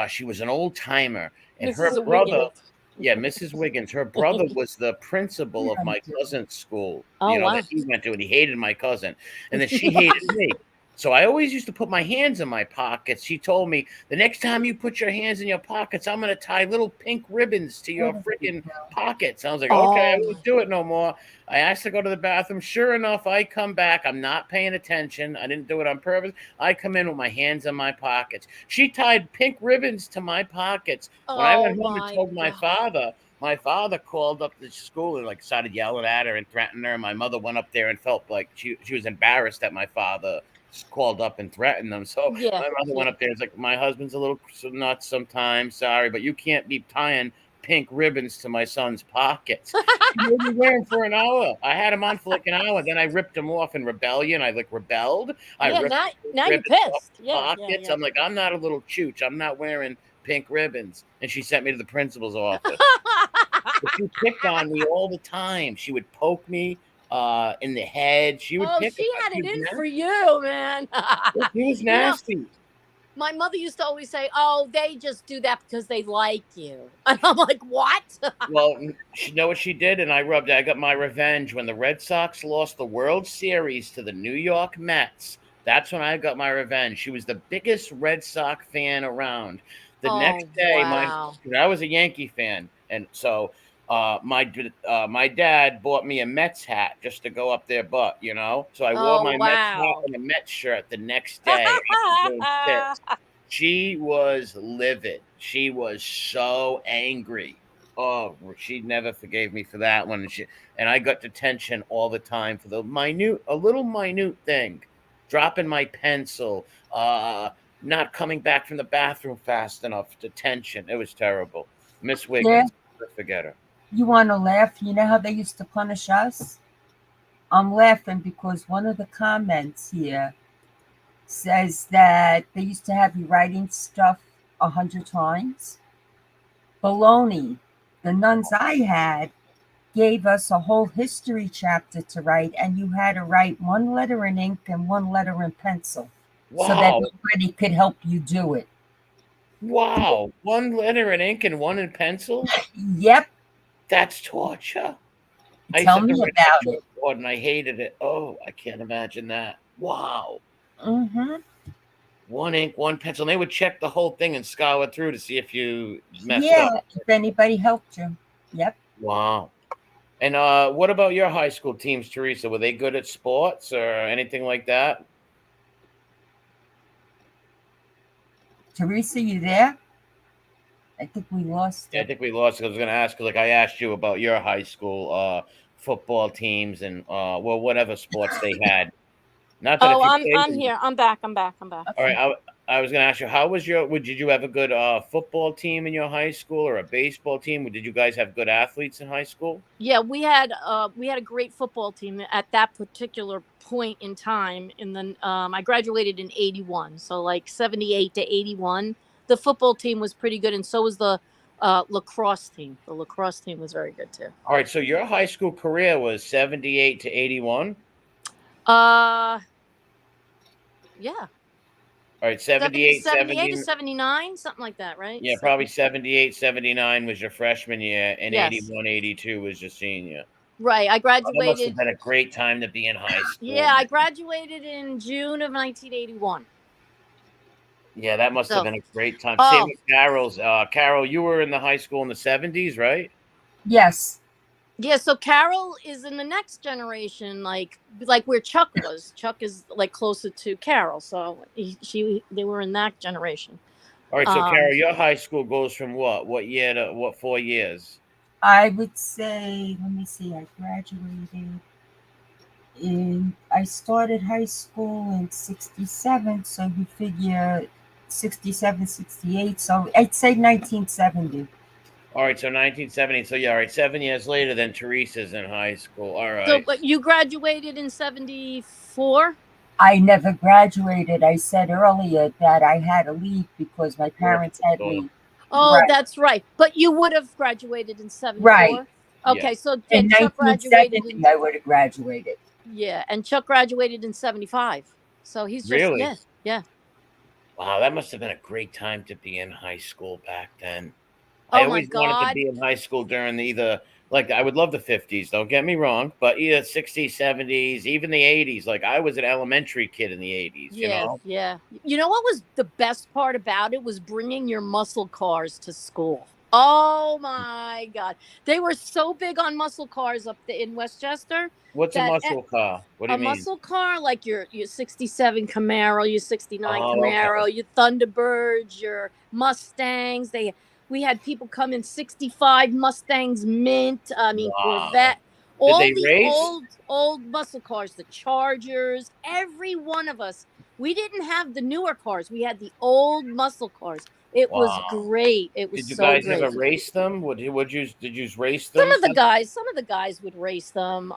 she was an old timer, and her Mrs. brother. Wiggins. Yeah, Mrs. Wiggins. Her brother was the principal of my cousin's school. Oh, wow. That he went to, and he hated my cousin, and then she hated me. So I always used to put my hands in my pockets. She told me, the next time you put your hands in your pockets, I'm going to tie little pink ribbons to your freaking pockets. I was like, okay, I won't do it no more. I asked to go to the bathroom. Sure enough, I come back. I'm not paying attention. I didn't do it on purpose. I come in with my hands in my pockets. She tied pink ribbons to my pockets. When I went home and told my father called up the school and like started yelling at her and threatening her. My mother went up there and felt like she was embarrassed that my father called up and threatened them. So my mother went up there. It's like, my husband's a little nuts sometimes. Sorry, but you can't be tying pink ribbons to my son's pockets. He was wearing for an hour. I had him on for like an hour. Then I ripped him off in rebellion. I rebelled. Yeah, now you're pissed. Pockets. Yeah. I'm like, I'm not a little chooch. I'm not wearing pink ribbons. And she sent me to the principal's office. She picked on me all the time. She would poke me in the head. She would pick. She had it in for you, man. She was nasty. My mother used to always say, "Oh, they just do that because they like you," and I'm like, "What?" Well, you know what she did, and I got my revenge when the Red Sox lost the World Series to the New York Mets. That's when I got my revenge. She was the biggest Red Sox fan around. The next day, I was a Yankee fan, and so my dad bought me a Mets hat just to go up their butt, So I wore my Mets hat and a Mets shirt the next day. She was livid. She was so angry. Oh, she never forgave me for that one. And I got detention all the time for a little minute thing, dropping my pencil, not coming back from the bathroom fast enough, detention. It was terrible. Miss Wiggins, never forget her. You want to laugh? You know how they used to punish us? I'm laughing because one of the comments here says that they used to have you writing stuff 100 times. Baloney. The nuns I had gave us a whole history chapter to write, and you had to write one letter in ink and one letter in pencil so that Wow. nobody could help you do it. Wow. One letter in ink and one in pencil? Yep, That's torture. I used tell to have to me write about on it. chalkboard and I hated it. Oh, I can't imagine that. Wow. Hmm. One ink, one pencil. And they would check the whole thing and scour through to see if you messed up. Yeah, if anybody helped you. Yep. Wow. And what about your high school teams, Teresa? Were they good at sports or anything like that? Teresa, you there? I think we lost Yeah, I her. think we lost. I was going to ask, like, I asked you about your high school football teams and well, whatever sports they had. Not that Oh, if you I'm played. here. I'm back. I'm back. All right, Okay. I was going to ask you, how was your? Did you have a good football team in your high school or a baseball team? Did you guys have good athletes in high school? Yeah, we had a great football team at that particular point in time. And then I graduated in '81, so like '78 to '81. The football team was pretty good, and so was the lacrosse team. The lacrosse team was very good too. All right, so your high school career was 78 to 81. Uh, yeah, All right, 70, 78, 78 to 70. 79, something like that, right? Yeah, probably 78, 79 was your freshman year, and Yes, 81, 82 was your senior. right. I Oh, that must have graduated. been a great time to be in high school, Yeah, I man. graduated in June of 1981. Yeah, that must have So, been a great time. Same oh, with Carol's. Carol, you were in the high school in the 70s, right? Yes. yeah, so Carol is in the next generation, like where Chuck was. Chuck is like closer to Carol, so they were in that generation. All right, so Um, Carol, your high school goes from what? What year to what 4 years? I would say, let me see, I graduated I started high school in 67, so you figure 67, 68, so I'd say 1970. All right, so 1970. So yeah, all right, 7 years later, then Teresa's in high school. All so right. but you graduated in '74. I never graduated. I said earlier that I had to leave because my You went to parents the had store. me. Oh, Right, that's right. But you would have graduated in right. '74. Yeah. Okay, so In and Chuck graduated 1970, in I would have graduated. yeah, and Chuck graduated in '75. So he's just Really? yeah. Wow, that must have been a great time to be in high school back then. I Oh my always wanted to God. be in high school during either, like, I would love the 50s, don't get me wrong, but either 60s, 70s, even the 80s. Like, I was an elementary kid in the 80s, you Yeah, know? yeah. You know what was the best part about it was bringing your muscle cars to school. Oh my God. They were so big on muscle cars in Westchester What's a that muscle car? What do a you mean? muscle car like your 67 Camaro, your 69 Oh, okay. Camaro, your Thunderbirds, your Mustangs. We had people come in 65 Mustangs Mint, I mean Wow. Corvette, Did all they the race? old muscle cars, the Chargers, every one of us. We didn't have the newer cars. We had the old muscle cars. It was Wow. great. It was Did you so guys great. ever race them? Did you race Some them? of the guys, some of the guys would race them,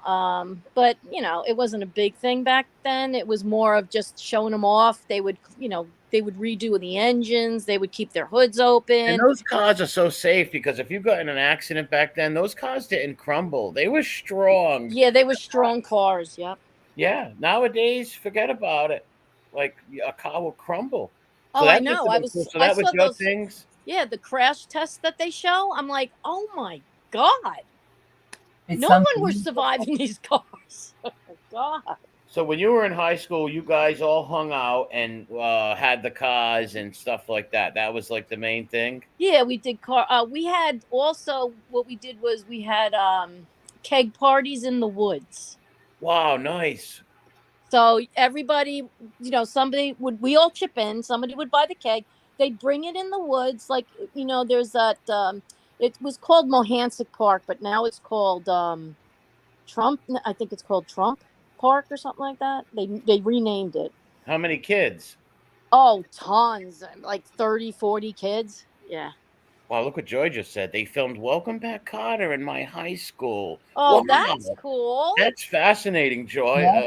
but it wasn't a big thing back then. It was more of just showing them off. They would redo the engines. They would keep their hoods And open. those cars are so safe because if you got in an accident back then, those cars didn't crumble. They were strong. Yeah, they were strong cars. Yep. Yeah, nowadays, forget about it. Like a car will crumble. So Oh, I that must know. have been cool. So I that was saw your those. things. Yeah, the crash tests that they show. I'm like, oh my God, It's no one was unbelievable. surviving these cars. Oh my God. So when you were in high school, you guys all hung out and had the cars and stuff like that. That was like the main thing. Yeah, we did car. We had also what we did was we had keg parties in the woods. Wow, nice. So everybody, somebody would, we all chip in, somebody would buy the keg. They'd bring it in the woods. Like, there's that, it was called Mohansick Park, but now it's called Trump. I think it's called Trump Park or something like that. They renamed it. How many kids? Oh, tons, like 30, 40 kids. Yeah. Wow, look what Joy just said. They filmed Welcome Back Carter in my high school. Oh, Wow, that's cool. that's fascinating, Joy. Yeah.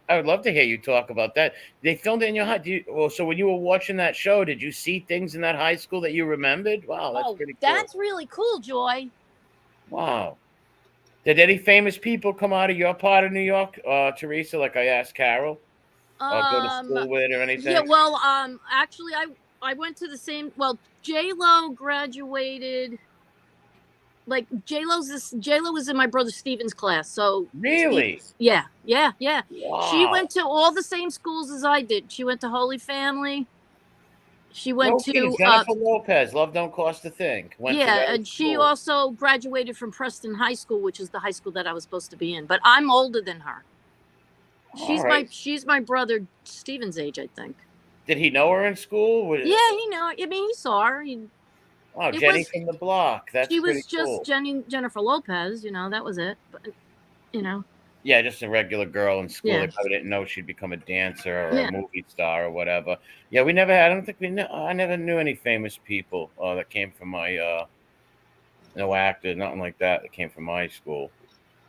I would love to hear you talk about that. They filmed it in your high. Well, so when you were watching that show, did you see things in that high school that you remembered? Wow, that's Oh, pretty cool. that's really cool, Joy. Wow. Did any famous people come out of your part of New York, Teresa? Like I asked Carol, or go to Um, school with or yeah, anything? well, actually, I went to the same. Well, J Lo graduated. Like J Lo was in my brother Steven's class. So Steve, Really? yeah, yeah, yeah. She Wow. went to all the same schools as I did. She went to Holy Family. She went No kidding. to Jennifer Lopez, Love Don't Cost a Thing. Went to yeah, those and she schools. also graduated from Preston High School, which is the high school that I was supposed to be in. But I'm older than her. All right. She's my brother Steven's age, I think. Did he know her in school? Yeah, he know. I mean, he saw her. Oh, It Jenny was from the block. That's she pretty was just cool. Jennifer Lopez. You know, that was it. But you know, Yeah, just a regular girl in school. yeah, They probably didn't know she'd become a dancer or a yeah. movie star or whatever. Yeah, we never had. I don't think we. I never knew any famous people that came from my. No actors, nothing like that. That came from my school.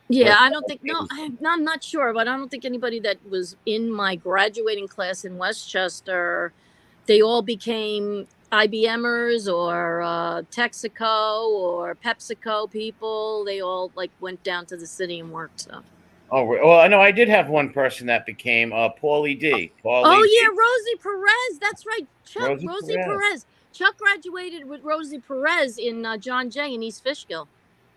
But Yeah, I don't think no, I'm not sure, but I don't think anybody that was in my graduating class in Westchester, they all became IBMers or Texaco or PepsiCo people. They all like went down to the city and worked. So. well, I know I did have one person that became Paulie D. Oh Paulie yeah, D. Rosie Perez. That's right, Chuck. Rosie Rosie Perez. Perez. Chuck graduated with Rosie Perez in John Jay in East Fishkill.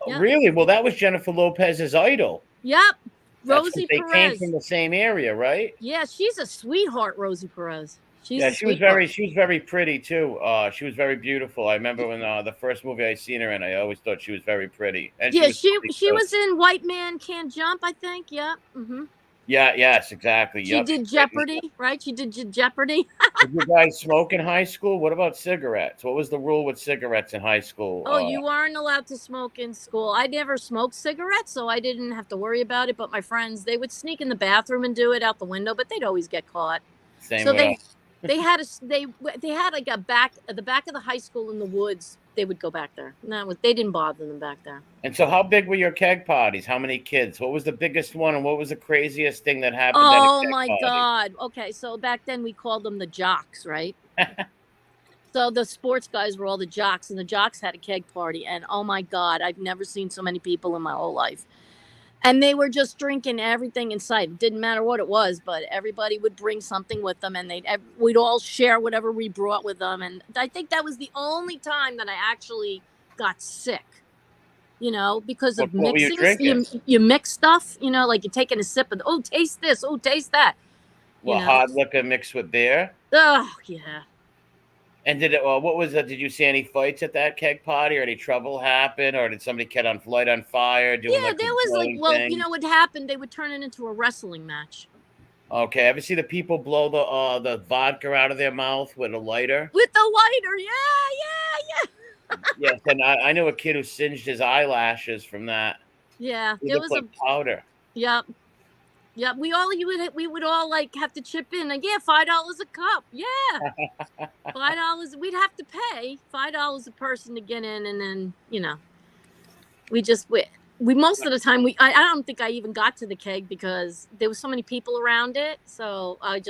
Oh, Yep. really? Well, that was Jennifer Lopez's idol. Yep. That's because Rosie they came Perez. from the same area, right? Yeah, she's a sweetheart, Rosie Perez. She's Yeah, a sweetheart. she was very pretty too. She was very beautiful. I remember when the first movie I seen her in, I always thought she was very pretty, and she Yeah, was funny she too. was in White Man Can't Jump, I think. Yeah. Yeah, yes, exactly. She Yep. did Jeopardy, right? She did Jeopardy. Did you guys smoke in high school? What about cigarettes? What was the rule with cigarettes in high school? Oh, you aren't allowed to smoke in school. I never smoked cigarettes, so I didn't have to worry about it. But my friends, they would sneak in the bathroom and do it out the window, but they'd always get caught. Same So with us. they had they had like the back of the high school in the woods. They would go back there. No, they didn't bother them back there. And so, how big were your keg parties? How many kids? What was the biggest one, and what was the craziest thing that happened at a Oh keg my party? God. Okay, so back then we called them the jocks, right? So the sports guys were all the jocks, and the jocks had a keg party. And oh my God, I've never seen so many people in my whole life. And they were just drinking everything in sight. It didn't matter what it was, but everybody would bring something with them, and we'd all share whatever we brought with them. And I think that was the only time that I actually got sick. You know, because of What were you mixing. drinking? You mix stuff. You know, like you're taking a sip of taste this, taste that. You Well, know. hard liquor mixed with beer. Oh yeah. And did it? What was that? Did you see any fights at that keg party, or any trouble happen, or did somebody light on fire doing Yeah, like there the was like, blowing well, thing? you know what happened? They would turn it into a wrestling match Okay, ever see the people blow the vodka out of their mouth with a lighter? with the lighter. Yeah. Yes, and I knew a kid who singed his eyelashes from that. Yeah, He there looked was like powder. Yep. Yep. We would all like have to chip in. Like, yeah, $5 a cup. Yeah. $5. We'd have to pay $5 a person to get in, and then we most of the time I don't think I even got to the keg because there was so many people around it. So I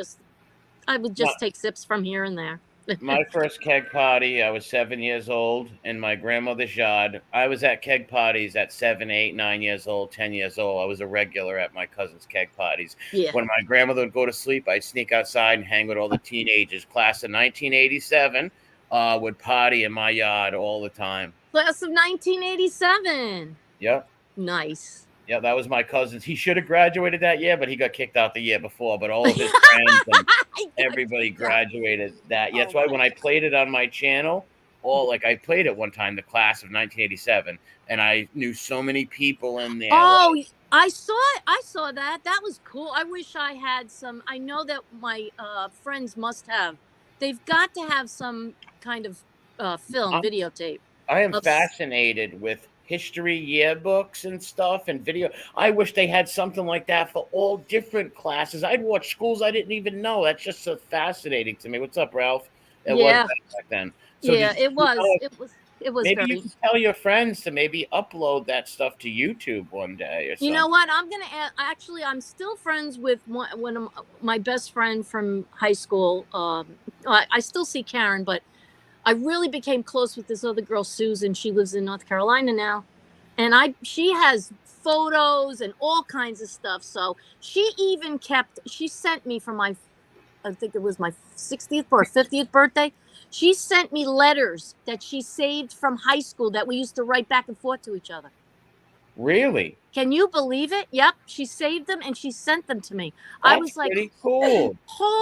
would just take sips from here and there. My first keg party, I was 7 years old in my grandmother's yard. I was at keg parties at 7, 8, 9 years old, 10 years old. I was a regular at my cousin's keg parties. Yeah. When my grandmother would go to sleep, I'd sneak outside and hang with all the teenagers. Class of 1987 would party in my yard all the time. Class of 1987. Yep. Nice. Yeah, that was my cousin's. He should have graduated that year, but he got kicked out the year before. But all of his friends and everybody graduated that year. That's why when I played it on my channel, I played it one time, the class of 1987, and I knew so many people in there. Oh, I saw it. I saw that. That was cool. I wish I had some. I know that my friends must have. They've got to have some kind of videotape. I am fascinated with history yearbooks and stuff and video. I wish they had something like that for all different classes. I'd watch schools I didn't even know. That's just so fascinating to me. What's up, Ralph? It was back then. So yeah, it was. It was. Maybe you can tell your friends to maybe upload that stuff to YouTube one day or something. You know what? I'm gonna actually. I'm still friends with one of my best friend from high school. I still see Karen, but I really became close with this other girl, Susan. She lives in North Carolina now. And she has photos and all kinds of stuff. So she sent me for my, I think it was my 60th or 50th birthday. She sent me letters that she saved from high school that we used to write back and forth to each other. Really? Can you believe it? Yep. She saved them and she sent them to me. I That's was like, pretty cool.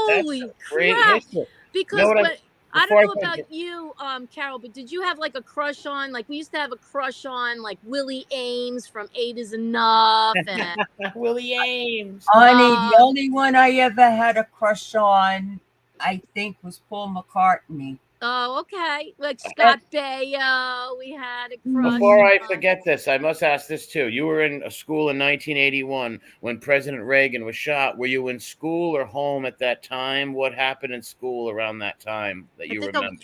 That's holy a great crap. history. Because What I before don't know about you, Carol, but did you have like a crush on, like we used to have a crush on like Willie Ames from Eight is Enough and Willie Ames. Honey, the only one I ever had a crush on, I think, was Paul McCartney. oh, okay. Like Scott Baio, we had a crush Before I on. forget this, I must ask this too. You were in a school in 1981 when President Reagan was shot. Were you in school or home at that time? What happened in school around that time that you remember?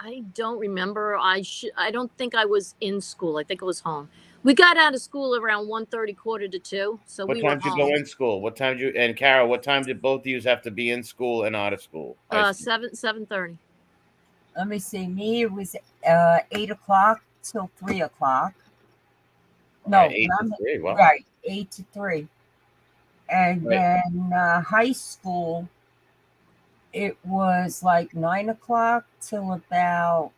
I don't remember. I don't think I was in school. I think I was home. We got out of school around 1:30, 1:45, so What we time were did you go home. in school? What time did you, and Carol, what time did both of you have to be in school and out of school? High school? 7:30. Let me see. Me, it was 8 o'clock till 3 o'clock. No, 8 to 3. Wow. right, 8 to 3. And Right. then high school, it was like 9 o'clock till about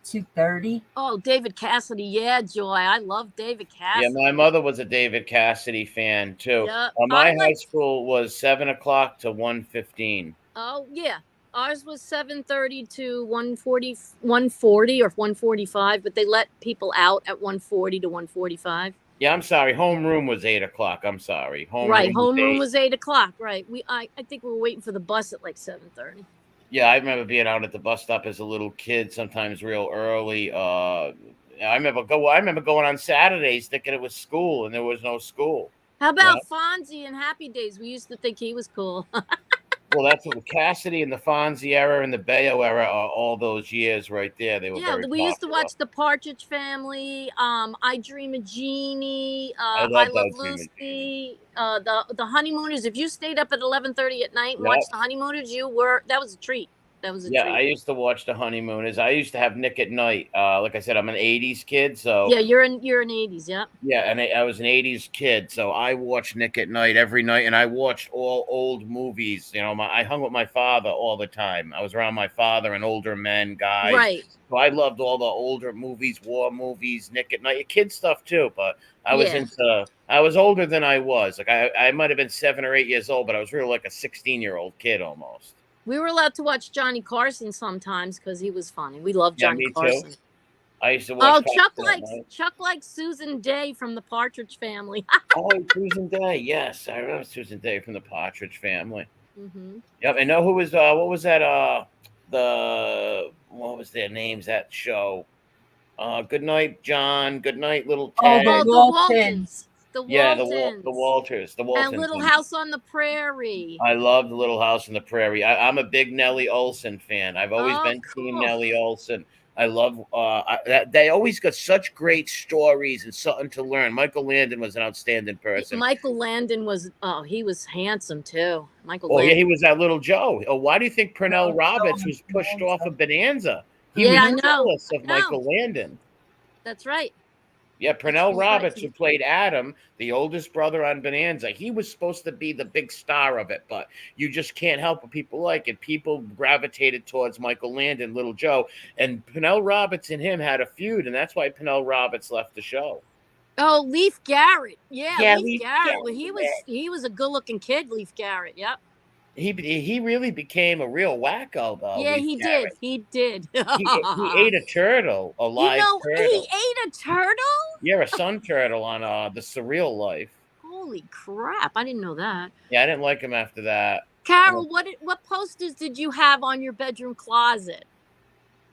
2:30. Oh, David Cassidy. Yeah, Joy. I love David Yeah, Cassidy. my mother was a David Cassidy fan too. Yeah, My I high like. school was 7 o'clock to 1:15. Oh, yeah. Ours was 7:30 to 1:40, 1:40 or 1:45, but they let people out at 1:40 to 1:45. Yeah, I'm sorry. Homeroom was 8 o'clock. I'm sorry. Right. Homeroom was Homeroom 8. was 8 o'clock. Right. I think we were waiting for the bus at like 7:30. Yeah, I remember being out at the bus stop as a little kid, sometimes real early. I remember going on Saturdays thinking it was school, and there was no school. How Yeah. about Fonzie and Happy Days? We used to think he was cool. Well, that's what Cassidy and the Fonzie era and the Bayo era are all those years right there. They were Yeah, very we used to popular. watch The Partridge Family, I Dream of Jeannie, I I love Love that Dream of Lucy, the Honeymooners. If you stayed up at 11:30 at night and Yep. watched The Honeymooners, that was a treat. That was a Yeah, treat. I used to watch the Honeymooners. I used to have Nick at Night. Like I said, I'm an '80s kid, so Yeah, you're in 80s, yeah. yeah, and I was an '80s kid, so I watched Nick at Night every night, and I watched all old movies. You know, I hung with my father all the time. I was around my father and older men, guys. Right. So I loved all the older movies, war movies, Nick at Night, kid stuff too. But I was Yeah. I was older than I was. Like I might have been 7 or 8 years old, but I was really like a 16-year-old kid almost. We were allowed to watch Johnny Carson sometimes because he was funny. We loved Yeah, Johnny me too. Carson. I used to watch. Oh, Chuck likes Susan Day from the Partridge Family. Oh, Susan Day. Yes, I remember Susan Day from the Partridge Family. Mm-hmm. Yep, and know who was what was that what was their names, that show? Good Night John, Good Night Little Ted. Oh, the Waltons. The Waltons. The Waltons. And Little House on the Prairie. I love the Little House on the Prairie. I'm a big Nellie Olson fan. I've always been Team Nellie Olson. I love they always got such great stories and something to learn. Michael Landon was an outstanding person. Michael Landon he was handsome too. Yeah, he was that little Joe. Oh, why do you think Pernell Roberts was pushed off of Bonanza? He was jealous of Michael Landon. That's right. Yeah, Pernell Roberts, who played Adam, the oldest brother on Bonanza, he was supposed to be the big star of it, but you just can't help what people like it. People gravitated towards Michael Landon, Little Joe, and Pernell Roberts and him had a feud, and that's why Pernell Roberts left the show. Oh, Leif Garrett. Yeah, Leif Garrett. Garrett. Well, he was a good-looking kid, Leif Garrett. Yep. He really became a real wacko, though. Yeah, Leif Garrett. He did. He ate a turtle, a live turtle. He ate a turtle? Yeah, a sun turtle on The Surreal Life. Holy crap! I didn't know that. Yeah, I didn't like him after that. Carol, what posters did you have on your bedroom closet?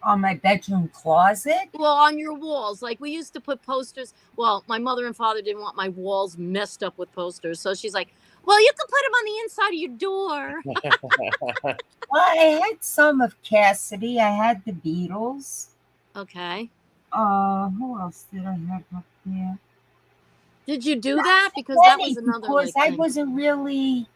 On my bedroom closet? Well, on your walls. Like we used to put posters. Well, my mother and father didn't want my walls messed up with posters, so she's like, well, you can put them on the inside of your door. Well, I had some of Cassidy. I had the Beatles. Okay. Who else did I have up there? Did you do that? Because that was another. Because I wasn't really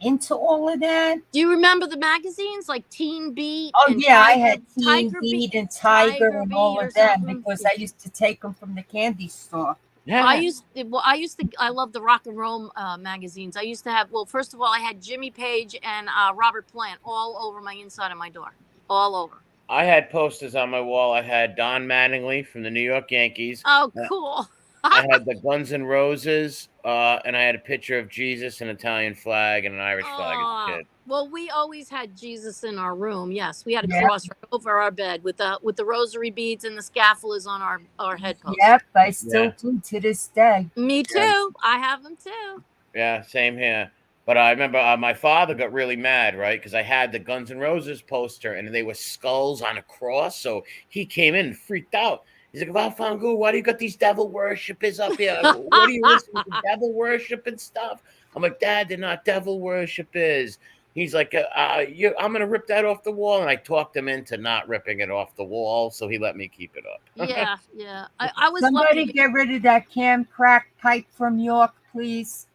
into all of that. Do you remember the magazines like Teen Beat? Oh yeah, I had Teen Beat and Tiger and all of them because I used to take them from the candy store. I love the rock and roll magazines. I used to have, well, first of all, I had Jimmy Page and Robert Plant all over my inside of my door, all over. I had posters on my wall. I had Don Mattingly from the New York Yankees. Oh, cool. I had the Guns N' Roses, and I had a picture of Jesus, an Italian flag, and an Irish flag as a kid. Well, we always had Jesus in our room. Yes, we had a Yep. cross right over our bed with the rosary beads and the scapulars on our headpost. Yep, I still do to this day. Me too. Yeah. I have them too. Yeah, same here. But I remember my father got really mad, right? Because I had the Guns N' Roses poster, and they were skulls on a cross. So he came in and freaked out. He's like, Valfangu, why do you got these devil worshippers up here? What are you listening to? Devil worship and stuff? I'm like, Dad, they're not devil worshippers. He's like, I'm going to rip that off the wall. And I talked him into not ripping it off the wall. So he let me keep it up. Yeah. I was Somebody lucky. get rid of that Cam Crack pipe from York, please.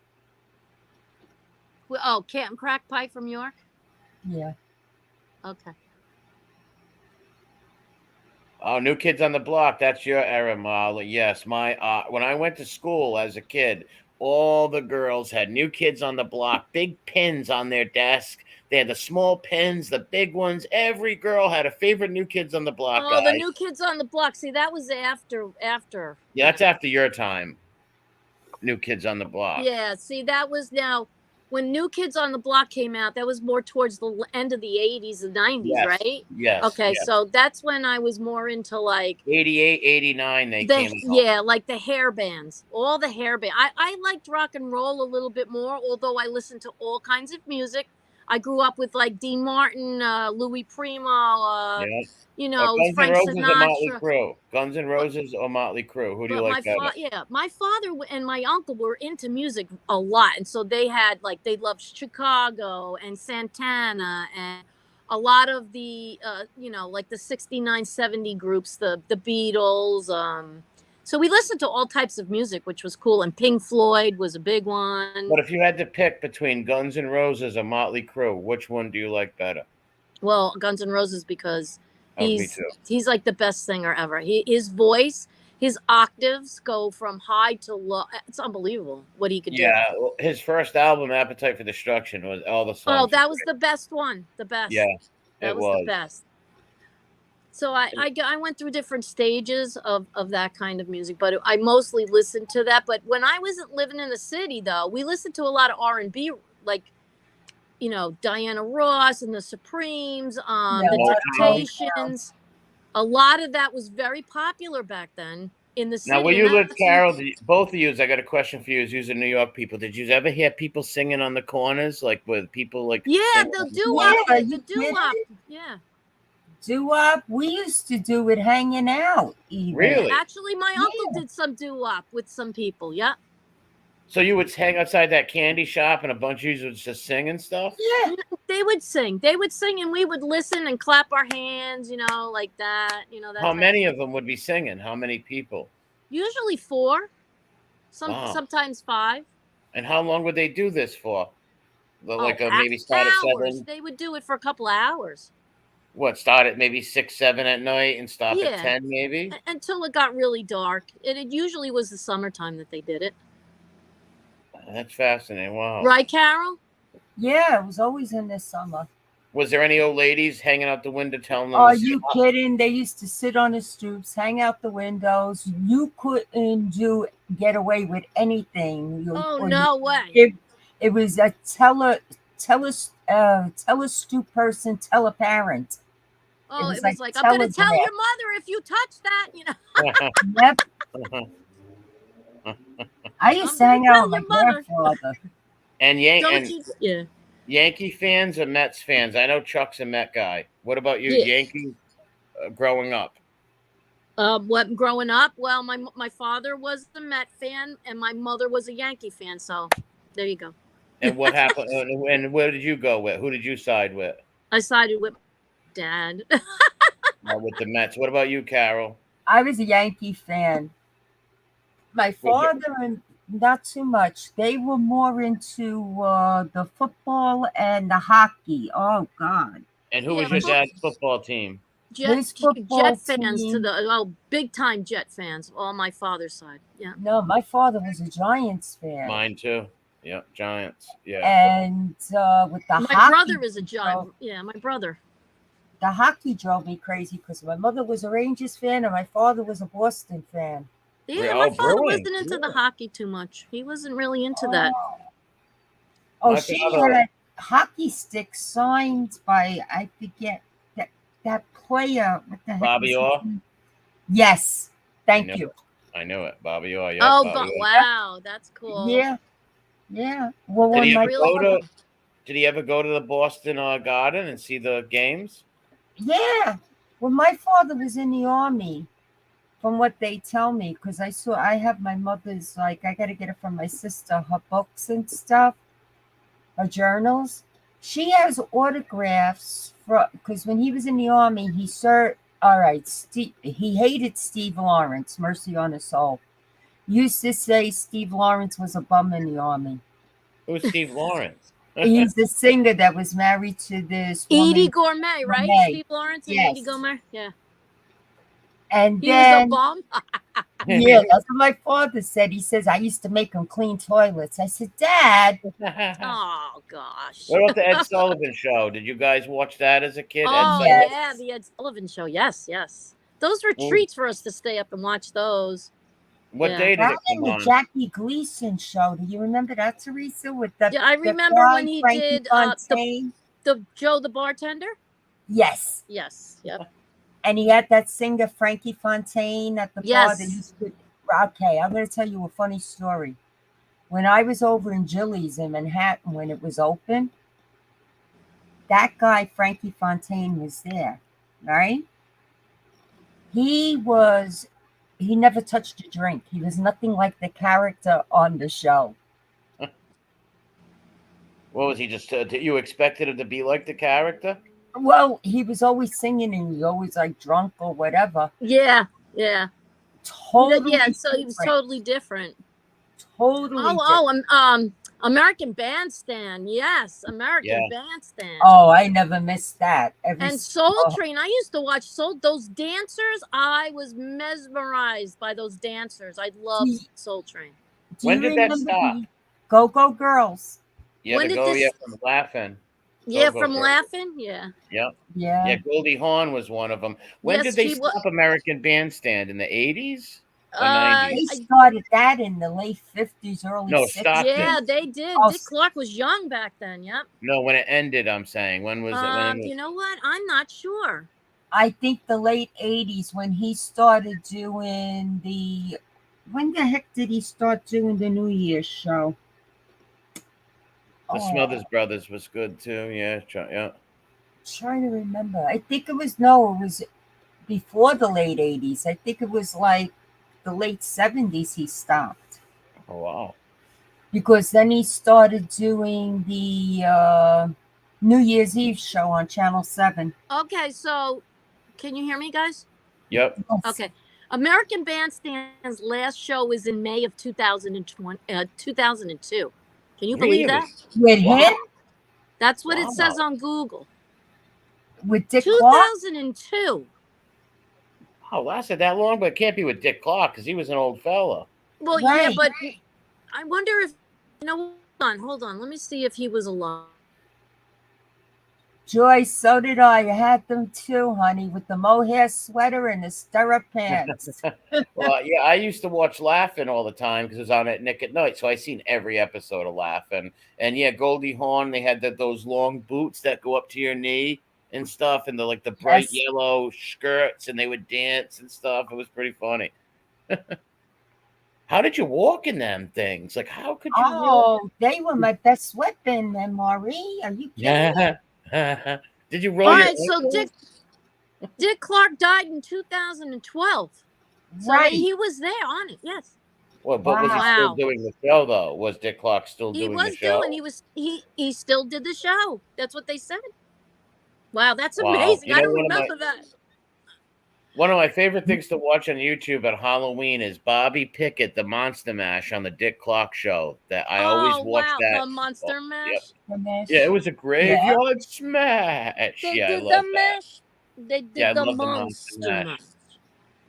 Oh, Cam Crack Pipe from York? Yeah. Okay. Oh, New Kids on the Block. That's your era, Molly. Yes. When I went to school as a kid, all the girls had New Kids on the Block, big pins on their desk. They had the small pins, the big ones. Every girl had a favorite New Kids on the Block guy. The New Kids on the Block. See, that was after. Yeah, that's after your time. New Kids on the Block. Yeah, see, that was now when New Kids on the Block came out. That was more towards the end of the 80s and 90s, Yes. right? Yes. Okay, yes. so that's when I was more into like 88, 89, they came out. Yeah, like the hair bands, all the hair band. I liked rock and roll a little bit more, although I listened to all kinds of music. I grew up with like Dean Martin, Louis Primo, Guns Frank N' Roses Sinatra. or Motley Crue? Guns N' Roses or Motley Crue? Who do you like better? My father and my uncle were into music a lot, and so they had they loved Chicago and Santana and a lot of the like the 69, 70 groups, the Beatles. So we listened to all types of music, which was cool. And Pink Floyd was a big one. But if you had to pick between Guns N' Roses or Motley Crue, which one do you like better? Well, Guns N' Roses, because me too. He's like the best singer ever. His voice, his octaves go from high to low. It's unbelievable what he could do. Yeah, his first album, Appetite for Destruction, was all the songs. Oh, that was the best one. The best. Yeah, that was the best. So I went through different stages of that kind of music, but I mostly listened to that. But when I wasn't living in the city, though, we listened to a lot of R&B, like, Diana Ross and the Supremes, the Temptations. A lot of that was very popular back then in the city. Now, where you live, Carol, both of you, I got a question for you as using New York people. Did you ever hear people singing on the corners, like with people like? Yeah, they'll do up. The do-wop. Yeah. Do-wop, we used to do it hanging out. Even. Really? Actually, my uncle did some do-wop with some people. Yeah. So you would hang outside that candy shop and a bunch of you would just sing and stuff? Yeah. They would sing. And we would listen and clap our hands, like that. How many of them would be singing? How many people? Usually 4. Sometimes 5. And how long would they do this for? Maybe start at hours. 7? They would do it for a couple of hours. What, start at maybe 6, 7 at night and stop at 10 maybe? Until it got really dark. It usually was the summertime that they did it. That's fascinating. Wow. Right, Carol? Yeah, it was always in the summer. Was there any old ladies hanging out the window telling them? Are you kidding? They used to sit on the stoops, hang out the windows. You couldn't get away with anything. No way. It was a tell a stoop person, tell a parent. Oh, it was like I'm going to tell your mother if you touch that, Yep. I used to hang out with my grandfather. And Yankee fans or Mets fans? I know Chuck's a Met guy. What about you, Yankees growing up? What growing up? Well, my father was a Met fan and my mother was a Yankee fan. So there you go. And what happened? And where did you go with? Who did you side with? I sided with Dad. With the Mets. What about you, Carol? I was a Yankee fan. My father and not too much. They were more into the football and the hockey. Oh God! And who was your dad's football team? His football Jet fans to team. the big time Jet fans on my father's side. Yeah. No, my father was a Giants fan, Mine too. Yeah, Giants. Yeah. and with the My brother hockey, is a giant. Yeah, my brother. the hockey drove me crazy because my mother was a Rangers fan and my father was a Boston fan. Yeah, my Oh, father Bruins. wasn't into the Yeah. hockey too much. He wasn't really into that. Oh, My she father. had hockey sticks signed by I forget that player. What the heck was Bobby his Orr. name? Yes, I thank knew you. it. I knew it. Bobby Orr. Yep. Oh, Bobby but Orr. wow, that's cool. Yeah, yeah. Well, Did That's when he ever my really go father, to? cool. Did he ever go to the Boston Garden and see the games? yeah, when my father was in the army, from what they tell me, because I have my mother's, like, I got to get it from my sister, her books and stuff, her journals. She has autographs for, because when he was in the army, all right, he hated Steve Lawrence, mercy on his soul. Used to say Steve Lawrence was a bum in the army. Who's Steve Lawrence? He's the singer that was married to this Edie woman, Gourmet, right? Renee. Steve Lawrence and Edie Yes. Gourmet. Yeah. And He was a then, bum. yeah, that's what my father said. He says, I used to make him clean toilets. I said, Dad, Oh gosh. What about the Ed Sullivan Show? Did you guys watch that as a kid? Ed Oh Sullivan. yeah, the Ed Sullivan Show. Yes, yes. Those were Well, treats for us to stay up and watch those. what Yeah. day did that it and come the on? Jackie Gleason show. Do you remember that, Teresa, with Yeah, I the remember guy, when he Frankie did Fontaine? the Joe the bartender. Yes. Yes. Yep. And he had that singer, Frankie Fontaine, at the bar that Yes. used to. Okay, I'm going to tell you a funny story. When I was over in Jilly's in Manhattan when it was open, that guy, Frankie Fontaine, was there, right? He never touched a drink. He was nothing like the character on the show. What was he just? You expected him to be like the character? Well, he was always singing and he was always like drunk or whatever. Yeah. Yeah. Totally Yeah. So he was different. totally different. Totally different. American Bandstand. Yes, American Yeah. Bandstand. Oh, I never missed that. And Soul Train. I used to watch those dancers. I was mesmerized by those dancers. I loved Soul Train. Do When you did that remember stop? the Go-Go Girls? Yeah, When to did go. Yeah, this? from laughing. Yeah, Go-Go from Girls. laughing. Yeah. Yep. Yeah. Yeah, Goldie Hawn was one of them. When Yes, did they she was. stop American Bandstand? In the 80s or They 90s? started that in the late 50s, early No, 60s. stopped it. Yeah, they did. Oh, Dick Clark was young back then. Yep. No, when it ended, I'm saying. When was it? You know what? I'm not sure. I think the late 80s when he started doing when the heck did he start doing the New Year's show? The Smothers Brothers was good too. Yeah, yeah. Trying to remember. I think it was before the late 80s. I think it was like the late 70s he stopped. Oh wow. Because then he started doing the New Year's Eve show on Channel 7. Okay, so can you hear me, guys? Yep. Yes. Okay. American Bandstand's last show was in May of 2002. Can you believe that? With him? That's what it says on Google. With Dick Clark? 2002. Oh, lasted that long, but it can't be with Dick Clark because he was an old fella. Well, Right. yeah, but I wonder if hold on. Let me see if he was alive. Joyce, so did I. I had them too, honey, with the mohair sweater and the stirrup pants. Well, yeah, I used to watch Laughing all the time because it was on at Nick at Night, so I seen every episode of Laughing. And yeah, Goldie Hawn, they had those long boots that go up to your knee and stuff, and the bright yellow skirts, and they would dance and stuff. It was pretty funny. How did you walk in them things? Like, how could you walk? They were my best weapon, Marie. Are you kidding me? Did you roll All your right, so Dick Clark died in 2012. So Right. he was there on it. Yes. Well, but was he still doing the show though? Was Dick Clark still doing the show? He still did the show. That's what they said. Wow, that's amazing. I don't remember that. One of my favorite things to watch on YouTube at Halloween is Bobby Pickett, the Monster Mash on the Dick Clark show. That I always watch that. The Monster Mash. Yep. Yeah, it was a graveyard smash. They yeah, did I love the that. mash. They Yeah, I did the love the Monster Monster Mash. Mash.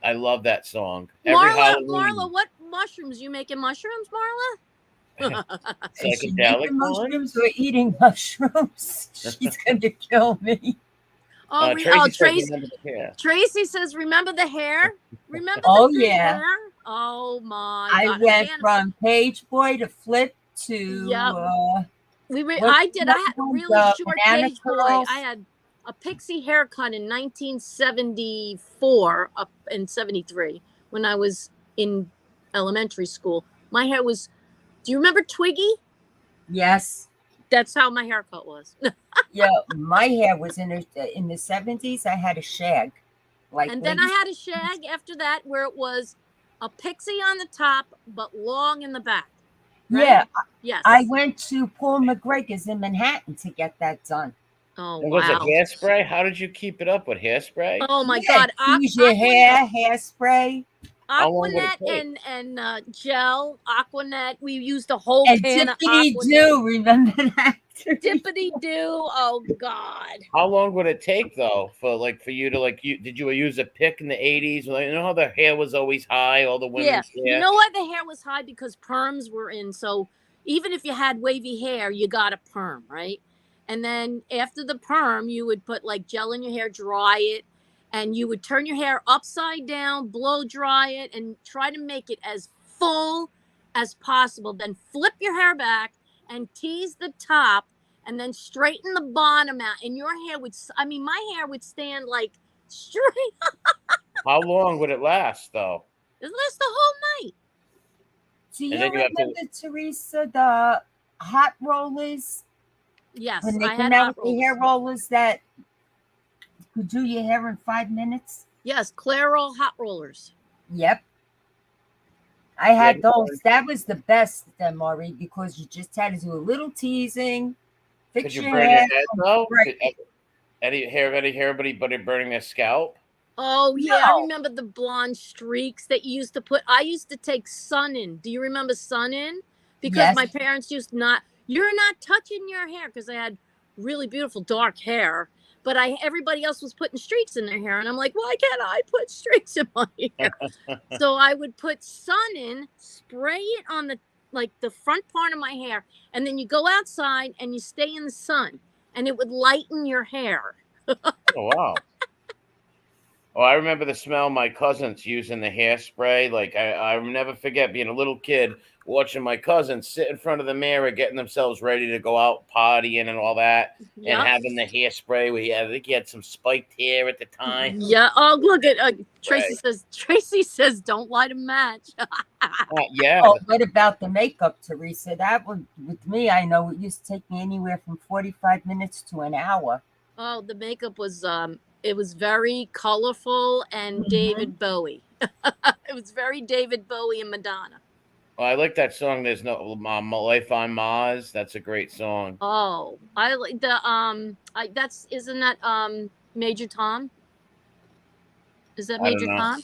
I love that song. Every Marla, Halloween, what mushrooms you making? Mushrooms, Marla? Is she psychedelic making one. mushrooms or eating mushrooms? She's going to kill me. Tracy says Tracy. remember the hair. Tracy says, "Remember the hair? Remember Oh, the big yeah. hair? Oh my I God! A went can of from Page Boy to Flip yep. to, what's I did. the I other had one? really The short Banana page boy. I Curls? had a pixie haircut in 1974 up in 73 when I was in elementary school. My hair was. Do you remember Twiggy? Yes. That's how my haircut was. Yeah, my hair was in the 70s. I had a shag. Like And then I late. had a shag after that where it was a pixie on the top but long in the back. Right? Yeah, Yes. I went to Paul McGregor's in Manhattan to get that done. Oh And was it wow. hairspray? How did you keep it up with hairspray? Oh my Yeah, God. use your hair, hairspray, How long would it Aquanet take? and gel, Aquanet. We used a whole and can of tippity Aquanet. do. Remember that? Dippity do. Oh God. How long would it take though for you to did you use a pick in the 80s? Like, you know how the hair was always high, all the Yeah. women's You hair? know why the hair was high? Because perms were in. So even if you had wavy hair, you got a perm, right? And then after the perm, you would put like gel in your hair, dry it, and you would turn your hair upside down, blow dry it, and try to make it as full as possible. Then flip your hair back and tease the top, and then straighten the bottom out. And your hair would, I mean, my hair would stand like straight. How long would it last though? It lasts the whole night. Do And you then you have to remember, Teresa, the hot rollers? Yes, When they I had came out hot with the hair rollers. rollers that could do your hair in 5 minutes? Yes, Clairol hot rollers. Yep. I had Yeah, those. That was the best, then, Maury, because you just had to do a little teasing, could fix you your burn hair, your head though? break it. Any hair anybody burning their scalp? Oh yeah, I No. remember the blonde streaks that you used to put. I used to take sun in. Do you remember sun in? Because Yes. my parents used not. You're not touching your hair because I had really beautiful dark hair, but everybody else was putting streaks in their hair, and I'm like, why can't I put streaks in my hair? So I would put sun in, spray it on the front part of my hair, and then you go outside and you stay in the sun, and it would lighten your hair. Oh wow. Oh, I remember the smell of my cousins using the hairspray. Like I never forget being a little kid watching my cousins sit in front of the mirror, getting themselves ready to go out partying and all that, and Yep. having the hairspray. I think he had some spiked hair at the time. Yeah. Oh, look at Tracy Right. says. Tracy says, "Don't light a match." Yeah. Oh, what about the makeup, Teresa? That one, with me, I know it used to take me anywhere from 45 minutes to an hour. Oh, the makeup was it was very colorful and Mhm. David Bowie. It was very David Bowie and Madonna. Oh, I like that song. There's no Life on Mars. That's a great song. Oh, I like the that's isn't that Major Tom? Is that I don't Major know. Tom?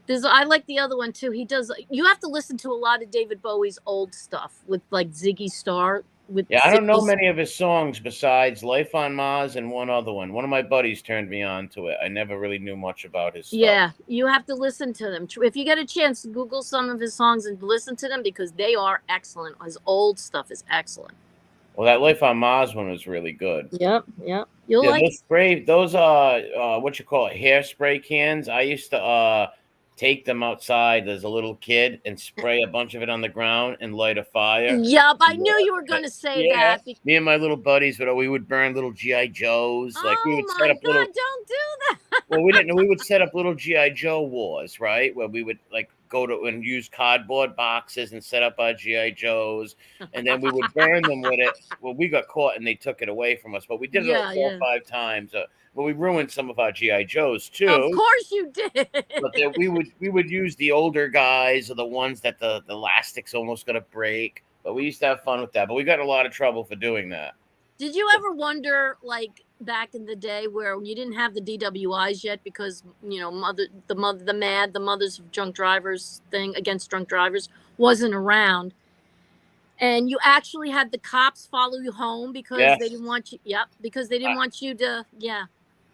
I like the other one too. He does. You have to listen to a lot of David Bowie's old stuff with like Ziggy Star with Yeah, I don't know Ziggy. many of his songs besides Life on Mars and one other one. One of my buddies turned me on to it. I never really knew much about his stuff. Yeah, you have to listen to them. If you get a chance, Google some of his songs and listen to them because they are excellent. His old stuff is excellent. Well, that Life on Mars one was really good. Yep. You'll Yeah, like. those what you call it, hairspray cans. I used to take them outside as a little kid and spray a bunch of it on the ground and light a fire. Yep, I knew you were going to say Yeah, that. me and my little buddies we would burn little GI Joes. Like we Oh would set my up little. God! Don't do that. Well, we didn't. We would set up little GI Joe wars, right? Where we would like go to and use cardboard boxes and set up our GI Joes, and then we would burn them with it. Well, we got caught and they took it away from us, but we did it Yeah, 4 or 5 times. But we ruined some of our GI Joes Of too. course you did. But then we would use the older guys or the ones that the elastic's almost gonna break. But we used to have fun with that. But we got in a lot of trouble for doing that. Did you ever wonder, like back in the day, where you didn't have the DWIs yet, because the mothers of drunk drivers thing against drunk drivers wasn't around, and you actually had the cops follow you home because Yes. they didn't want you. Yep, because they didn't want you to. Yeah.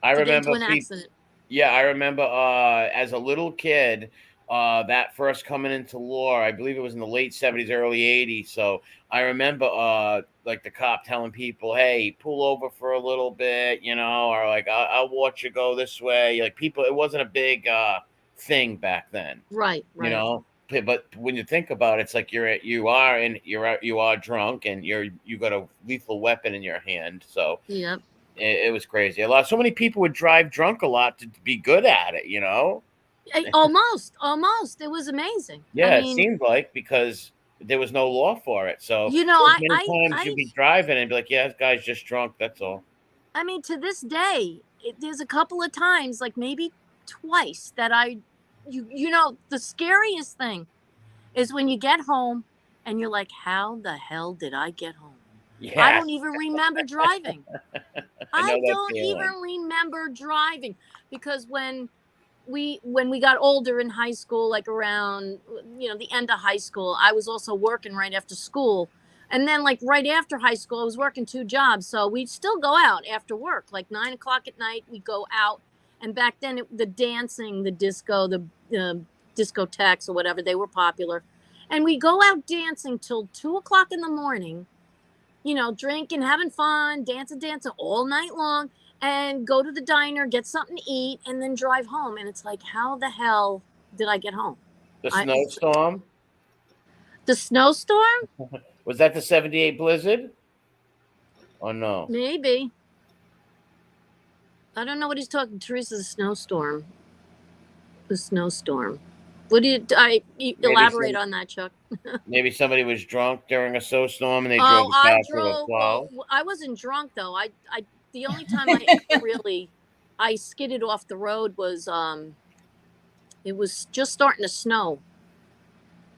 I to get into remember an accident. Yeah, I remember as a little kid, that first coming into law, I believe it was in the late 70s, early 80s. So I remember like the cop telling people, hey, pull over for a little bit, or like I'll watch you go this way. Like people, it wasn't a big thing back then, Right, you right. know. But when you think about it, it's like you are drunk and you got a lethal weapon in your hand. So Yep. it was crazy. So many people would drive drunk a lot to be good at it, you know? Almost. It was amazing. I Yeah, it mean, seemed like because there was no law for it. So you know, there's I, many I, times you'd I, be driving and be like, yeah, this guy's just drunk. That's all. I mean, to this day, there's a couple of times, like maybe twice, that the scariest thing is when you get home and you're like, how the hell did I get home? I Yeah, don't even remember driving. I know I that don't feeling. even remember driving because when we got older in high school, like around the end of high school, I was also working right after school. And then like right after high school, I was working two jobs. So we'd still go out after work, like 9 o'clock at night, we'd go out. And back then the dancing, the disco, the discotheques or whatever, they were popular. And we go out dancing till 2 o'clock in the morning, drinking, having fun, dancing all night long, and go to the diner, get something to eat, and then drive home. And it's like, how the hell did I get home? The I snowstorm, The snowstorm, was that the 78 blizzard? Oh, no. maybe. I don't know what he's talking. Teresa's snowstorm. The snowstorm. What do you Maybe elaborate some, on that, Chuck? maybe somebody was drunk during a snowstorm and they drove Oh, the I car through a drove. Well, plow. I wasn't drunk though. I the only time I ever really I skidded off the road was it was just starting to snow,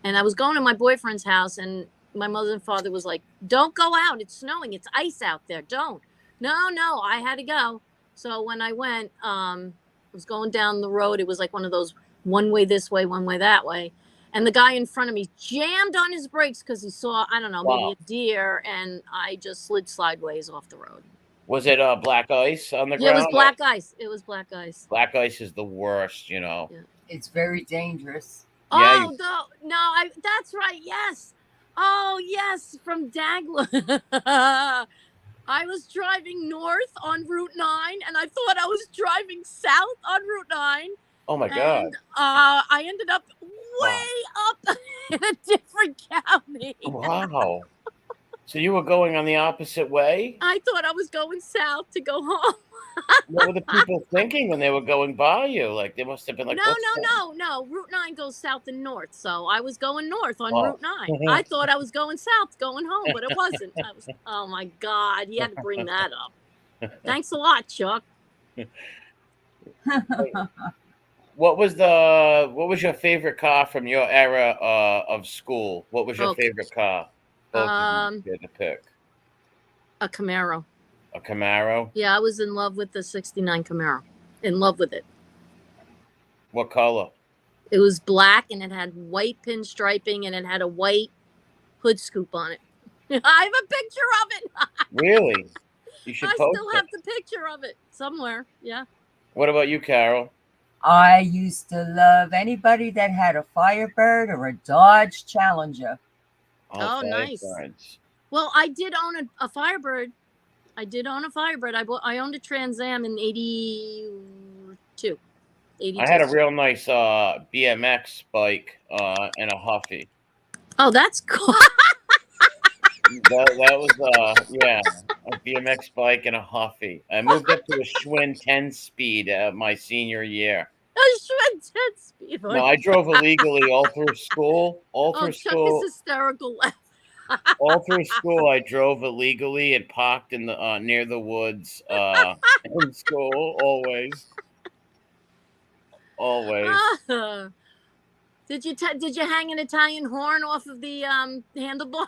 and I was going to my boyfriend's house, and my mother and father was like, "Don't go out. It's snowing. It's ice out there. Don't." No, no, I had to go. So when I went, I was going down the road. It was like one of those one way this way, one way that way. And the guy in front of me jammed on his brakes because he saw, I don't know, maybe Wow. a deer, and I just slid sideways off the road. Was it black ice on the Yeah, it was ground? black ice. It was black ice. Black ice is the worst, you know. Yeah. It's very dangerous. Yeah, Oh no, that's right. Yes. Oh yes, from Dagwood. I was driving north on Route 9, and I thought I was driving south on Route 9, oh my God. and I ended up Wow. way up in a different county. Wow. So you were going on the opposite way? I thought I was going south to go home. What were the people thinking when they were going by you? Like they must have been like, No, "What's no, that?" no, no. Route 9 goes south and north. So I was going north on Oh. Route 9. I thought I was going south, going home, but it wasn't. Oh my God. He had to bring that up. Thanks a lot, Chuck. What was your favorite car from your era of school? What was your Okay. favorite car? Both of you Um, had to pick. a Camaro. A Camaro? Yeah, I was in love with the 69 Camaro. In love with it. What color? It was black and it had white pinstriping and it had a white hood scoop on it. I have a picture of it. Really? You should I post still it. have the picture of it somewhere. Yeah. What about you, Carol? I used to love anybody that had a Firebird or a Dodge Challenger. Oh, nice. Firebirds. Well, I did own a Firebird. I owned a Trans Am in 82. 82. I had a real nice BMX bike and a Huffy. Oh, that's cool. That was yeah, a BMX bike and a Huffy. I moved up to a Schwinn 10 speed my senior year. I should 10 speed. No, I drove illegally all through school. Chuck is hysterical. All through school, I drove illegally and parked in the near the woods in school. Always. Did you hang an Italian horn off of the handlebar?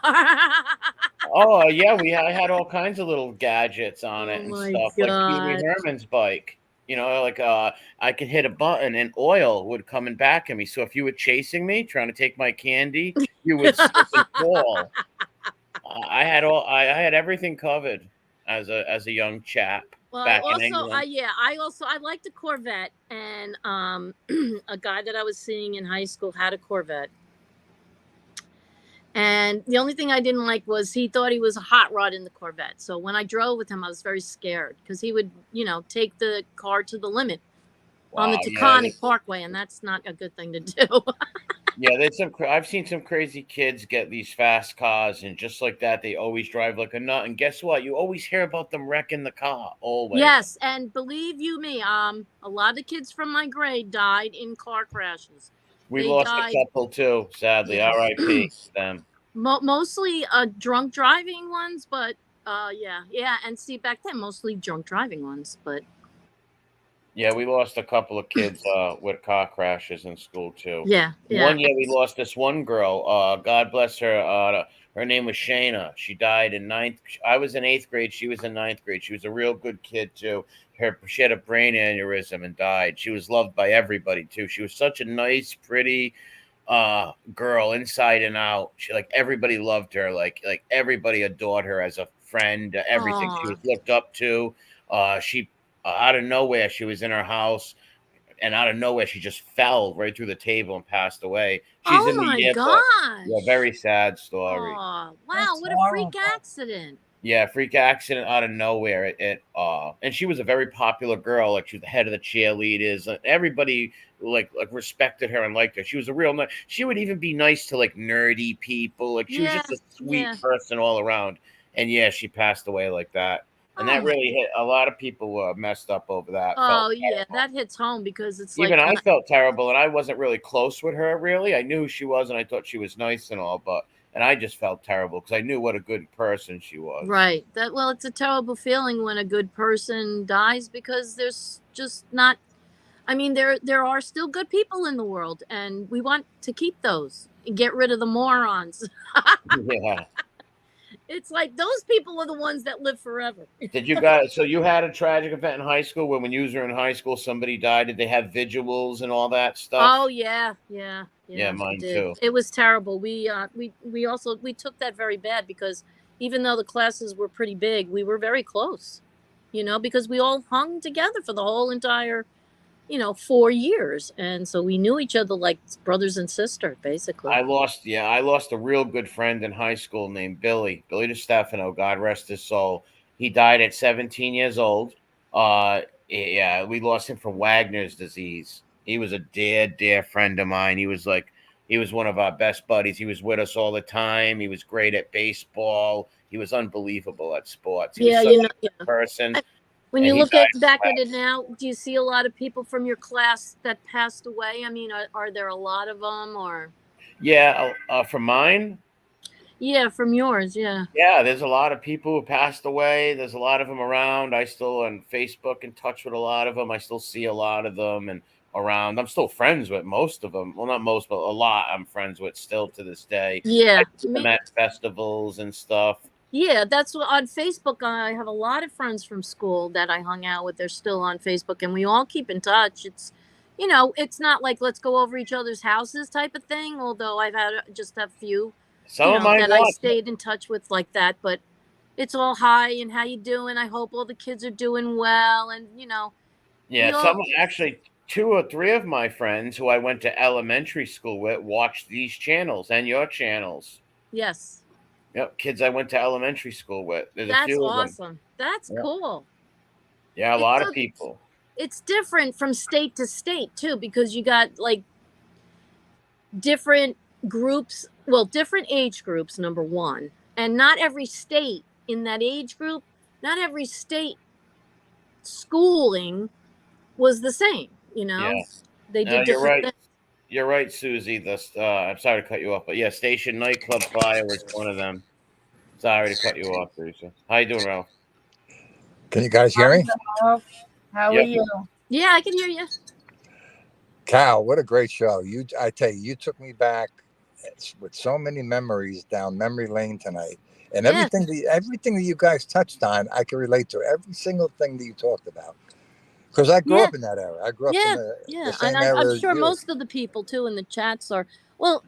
Oh yeah, I had all kinds of little gadgets on it and stuff, God. like Pee Wee Herman's bike. You know, like I could hit a button and oil would come and back at me. So if you were chasing me, trying to take my candy, you would slip and fall. I had everything covered as a young chap. Well, back in England. I liked a Corvette, and a guy that I was seeing in high school had a Corvette. And the only thing I didn't like was he thought he was a hot rod in the Corvette. So when I drove with him, I was very scared because he would, take the car to the limit on the Wow, yeah, Taconic Parkway, and that's not a good thing to do. yeah. There's I've seen some crazy kids get these fast cars, and just like that, they always drive like a nut. And guess what? You always hear about them wrecking the car. Always. Yes, and believe you me, a lot of the kids from my grade died in car crashes. We They lost a died, couple too, sadly. yeah, R.I.P. them. mostly drunk driving ones, but yeah, and see back then mostly drunk driving ones, but Yeah, we lost a couple of kids with car crashes in school too. yeah. One year we lost this one girl. God bless her. Her name was Shayna. She died in ninth. I was in eighth grade. She was in ninth grade. She was a real good kid too. She had a brain aneurysm and died. She was loved by everybody too. She was such a nice, pretty girl inside and out. She like everybody loved her. Like everybody adored her as a friend. Everything she Aw. was looked up to. She out of nowhere, she was in her house, and out of nowhere, she just fell right through the table and passed away. She's Oh in my the airport. Yeah, gosh. very sad story. Oh, wow, That's what a freak horrible. accident. Yeah, freak accident out of nowhere. And she was a very popular girl. Like she was the head of the cheerleaders. Everybody like respected her and liked her. She was a real nice. She would even be nice to like nerdy people. Like she was Yeah, just a sweet yeah. person all around. And yeah, she passed away like that. And Oh that my. really hit a lot of people were messed up over that. Felt Oh yeah, terrible. that hits home because it's like Even I felt terrible, and I wasn't really close with her. Really, I knew who she was, and I thought she was nice and all, but and I just felt terrible because I knew what a good person she was. right. That well, it's a terrible feeling when a good person dies because there's just not I mean there are still good people in the world and we want to keep those and get rid of the morons. Yeah. It's like those people are the ones that live forever. Did you guys? So you had a tragic event in high school where when you were in high school, somebody died. Did they have vigils and all that Oh stuff? yeah, yeah, Yeah, yeah. It mine did. too. It was terrible. We also we took that very bad because even though the classes were pretty big, we were very close. Because we all hung together for the whole entire 4 years, and so we knew each other like brothers and sisters, basically. I lost a real good friend in high school named Billy DiStefano. God rest his soul. He died at 17 years old. Yeah, we lost him from Wagner's disease. He was a dear friend of mine. He was one of our best buddies. He was with us all the time. He was great at baseball. He was unbelievable at sports. He was Yeah, such a yeah. good person, When and you he look died at of back at it collapse. now, do you see a lot of people from your class that passed away? I mean, are there a lot of them, or Yeah, from mine. yeah, from yours? Yeah. Yeah, there's a lot of people who passed away. There's a lot of them around. I still on Facebook in touch with a lot of them. I still see a lot of them and around. I'm still friends with most of them. Well, not most, but a lot I'm friends with still to this day. I Yeah, see them at festivals and stuff. yeah, that's what on Facebook. I have a lot of friends from school that I hung out with. They're still on Facebook, and we all keep in touch. It's not like let's go over each other's houses type of thing. Although I've had just a few, Some of mine that I was. stayed in touch with like that. But it's all hi and how you doing. I hope all the kids are doing well, and we Yeah, all some actually two or three of my friends who I went to elementary school with watched these channels and your channels. yes, Yep, kids I went to elementary school with. There's a that's few of them. awesome. That's Yeah, cool. yeah, a It's lot of a, people. it's different from state to state too because you got like different groups, well, different age groups, number one. And not every state in that age group, not every state schooling was the same, Yeah. They No, did you're different right. things. You're right, Susie. I'm sorry to cut you off, but yeah, Station Nightclub Fire was one of them. Sorry to cut you off, Teresa. How you doing, Ralph? Can you guys hear me? Hello. How are Yep. you? Yeah, I can hear you. Cal, what a great show. I tell you, you took me back with so many memories down memory lane tonight. And Yeah, everything that you guys touched on, I can relate to every single thing that you talked about. Because I grew yeah, up in that era. I grew up in yeah, the yeah. And same I'm era as sure you. most of the people too in the chats are, well,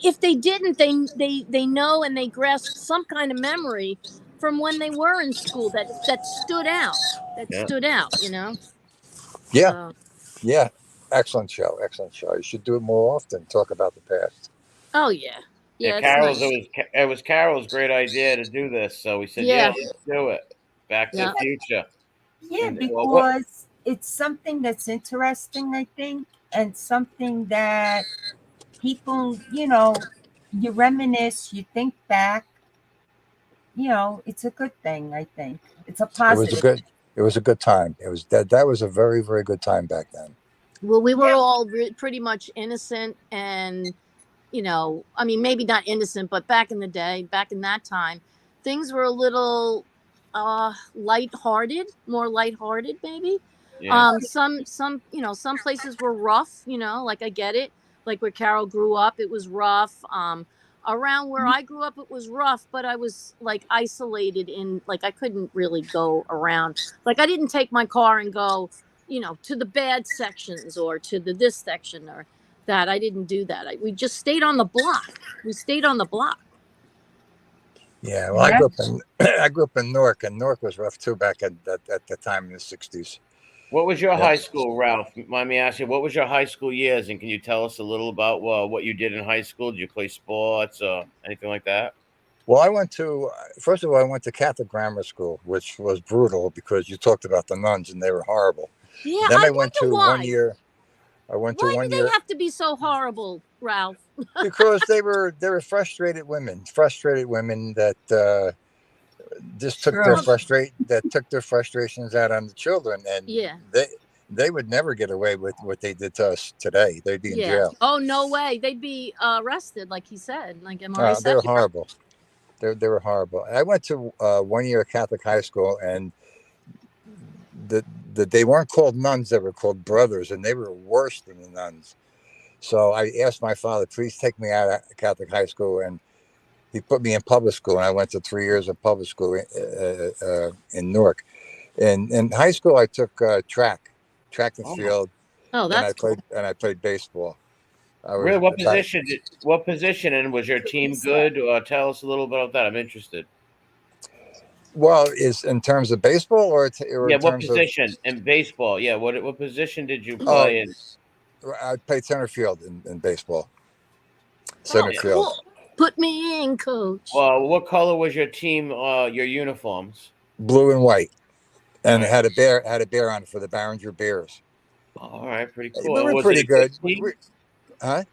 if they didn't, they know and they grasp some kind of memory from when they were in school that stood out. that Yeah. stood out, you know. Yeah, So, yeah. Excellent show. Excellent show. You should do it more often. Talk about the past. oh yeah, Yeah, yeah, it's Carol's. nice. It was Carol's great idea to do this, so we said, "Yeah, Yeah, let's do it." Back to the yeah, Future. Yeah, And well, what? because it's something that's interesting, I think, and something that people, you reminisce, you think back, it's a good thing, I think. It's a It was a positive. good. It was a good time. It was that. That was a very, very good time back then. well, we were Yeah. all pretty much innocent, and I mean, maybe not innocent, but back in the day, back in that time, things were a little lighthearted, more lighthearted maybe. Yeah, Some places were rough, like I get it. Like where Carol grew up, it was rough. Around where I grew up, it was rough, but I was like isolated in, like, I couldn't really go around. Like I didn't take my car and go, to the bad sections or to the this section or that. I didn't do that. We just stayed on the block. We stayed on the block. Yeah. Well, I Yeah. grew up in I grew up in Newark, and Newark was rough too back at the time in the '60s. what was your Yeah. high school, Ralph? Let me ask you, what was your high school years, and can you tell us a little about what you did in high school? Did you play sports or anything like that? Well, I went to first of all, I went to Catholic grammar school, which was brutal because you talked about the nuns and they were horrible. Yeah, Then I I went wonder to one why. year. I went to Why do one they year have to be so horrible, Ralph? because they were frustrated women that just took their True. frustrations out on the children, and Yeah, they would never get away with what they did to us today. They'd be in yeah. jail. Oh, no way. They'd be arrested, like he said, like MRE They said. were horrible. They were horrible. I went to one year at Catholic high school, and the, they weren't called nuns; they were called brothers, and they were worse than the nuns. So I asked my father, please take me out of Catholic high school, and he put me in public school, and I went to 3 years of public school in Newark. And in high school, I took track and Oh, field, Oh, and that's cool. I played baseball. I was really? What about, position? What position? And was your team good? Tell us a little bit about that. I'm interested. well, is in terms of baseball or Yeah, in what terms of position in baseball? Yeah, what position did you oh, play in? I played center field in baseball. Oh, Center Yeah. field, cool. Put me in, coach. Well, what color was your team? Your uniforms? blue and white, All and it right. had a bear on it for the Barringer Bears. All right, pretty We cool. were Was it pretty a good good. team? Huh?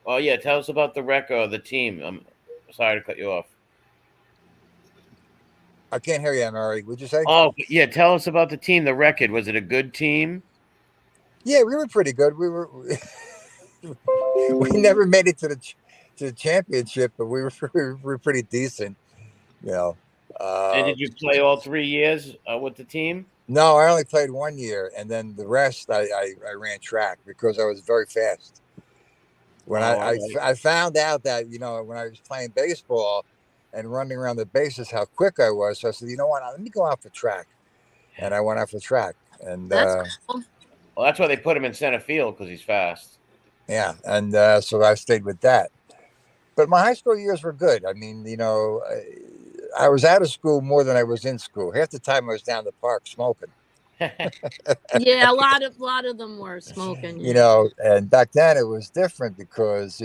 Oh yeah, tell us about the record of the team. I'm sorry to cut you off. I can't hear you, Mary. Would you say? Oh yeah, tell us about the team. The record. Was it a good team? Yeah, we were pretty good. We never made it to the championship, but we were pretty decent. You know. And Uh, did you play all 3 years with the team? no, I only played one year, and then the rest I ran track because I was very fast. When Oh, all right. I found out that when I was playing baseball and running around the bases how quick I was, so I said, you know what, let me go out for track, and I went out for track, and That's cool. Well, that's why they put him in center field because he's fast. yeah, and so I stayed with that. But my high school years were good. I mean, I was out of school more than I was in school. Half the time I was down the park smoking. Yeah, a lot of them were smoking. You Yeah. know, and back then it was different because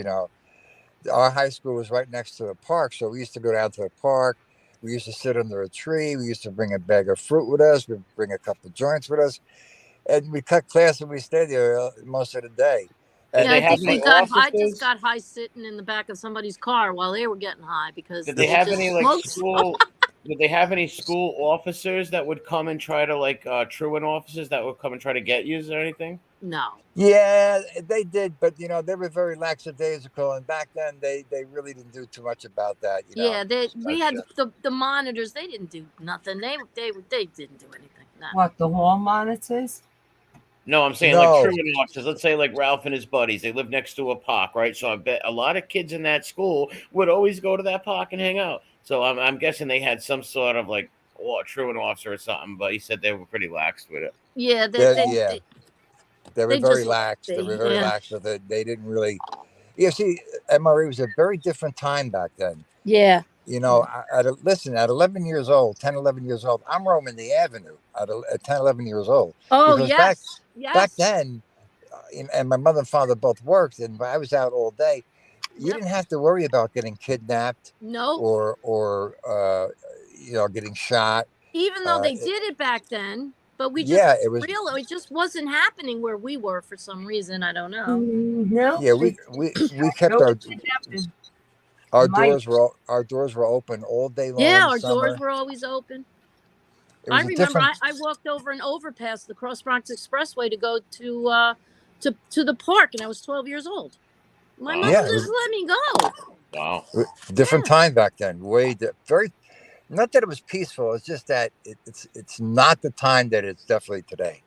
our high school was right next to the park, so we used to go down to the park. We used to sit under a tree. We used to bring a bag of fruit with us. We'd bring a couple of joints with us, and we cut class and we stayed there most of the day. Did Yeah, they I And have think any I just offices? got high sitting in the back of somebody's car while they were getting high because Did they they have just any like smoked. school? Did they have any school officers that would come and try to truant officers that would come and try to get you or anything? No. yeah, they did, but they were very lackadaisical, and back then they really didn't do too much about that. Yeah, we But, had the monitors. They didn't do nothing. They didn't do anything. No. What, the hall monitors? No, I'm saying like no, truant officers. Let's say like Ralph and his buddies. They live next to a park, right? So I bet a lot of kids in that school would always go to that park and hang out. So I'm guessing they had some sort of truant officer or something. But he said they were pretty lax with it. Yeah, yeah, they were they very just lax. They were very yeah. lax with it. They didn't really. You see, MRE was a very different time back then. Yeah. listen, at 11 years old, 10, 11 years old, I'm roaming the avenue at 10, 11 years old. Oh, Because back yes. back Yes. then, and my mother and father both worked, and I was out all day. You Yep. didn't have to worry about getting kidnapped No. or getting shot. Even though Uh, they did it back then, but we just yeah, it was. real it just wasn't happening where we were for some reason. I don't know. No, Yeah, we kept no, it didn't happen. My our doors were open all day long in Yeah, the our doors summer. were always open. It I was a remember different. I walked over an overpass, the Cross Bronx Expressway, to go to the park, and I was 12 years old. My Wow. mother Yeah, it just was let me go. Wow. a different Yeah. time back then. Very. Not that it was peaceful. It's just that it's not the time that it's definitely today.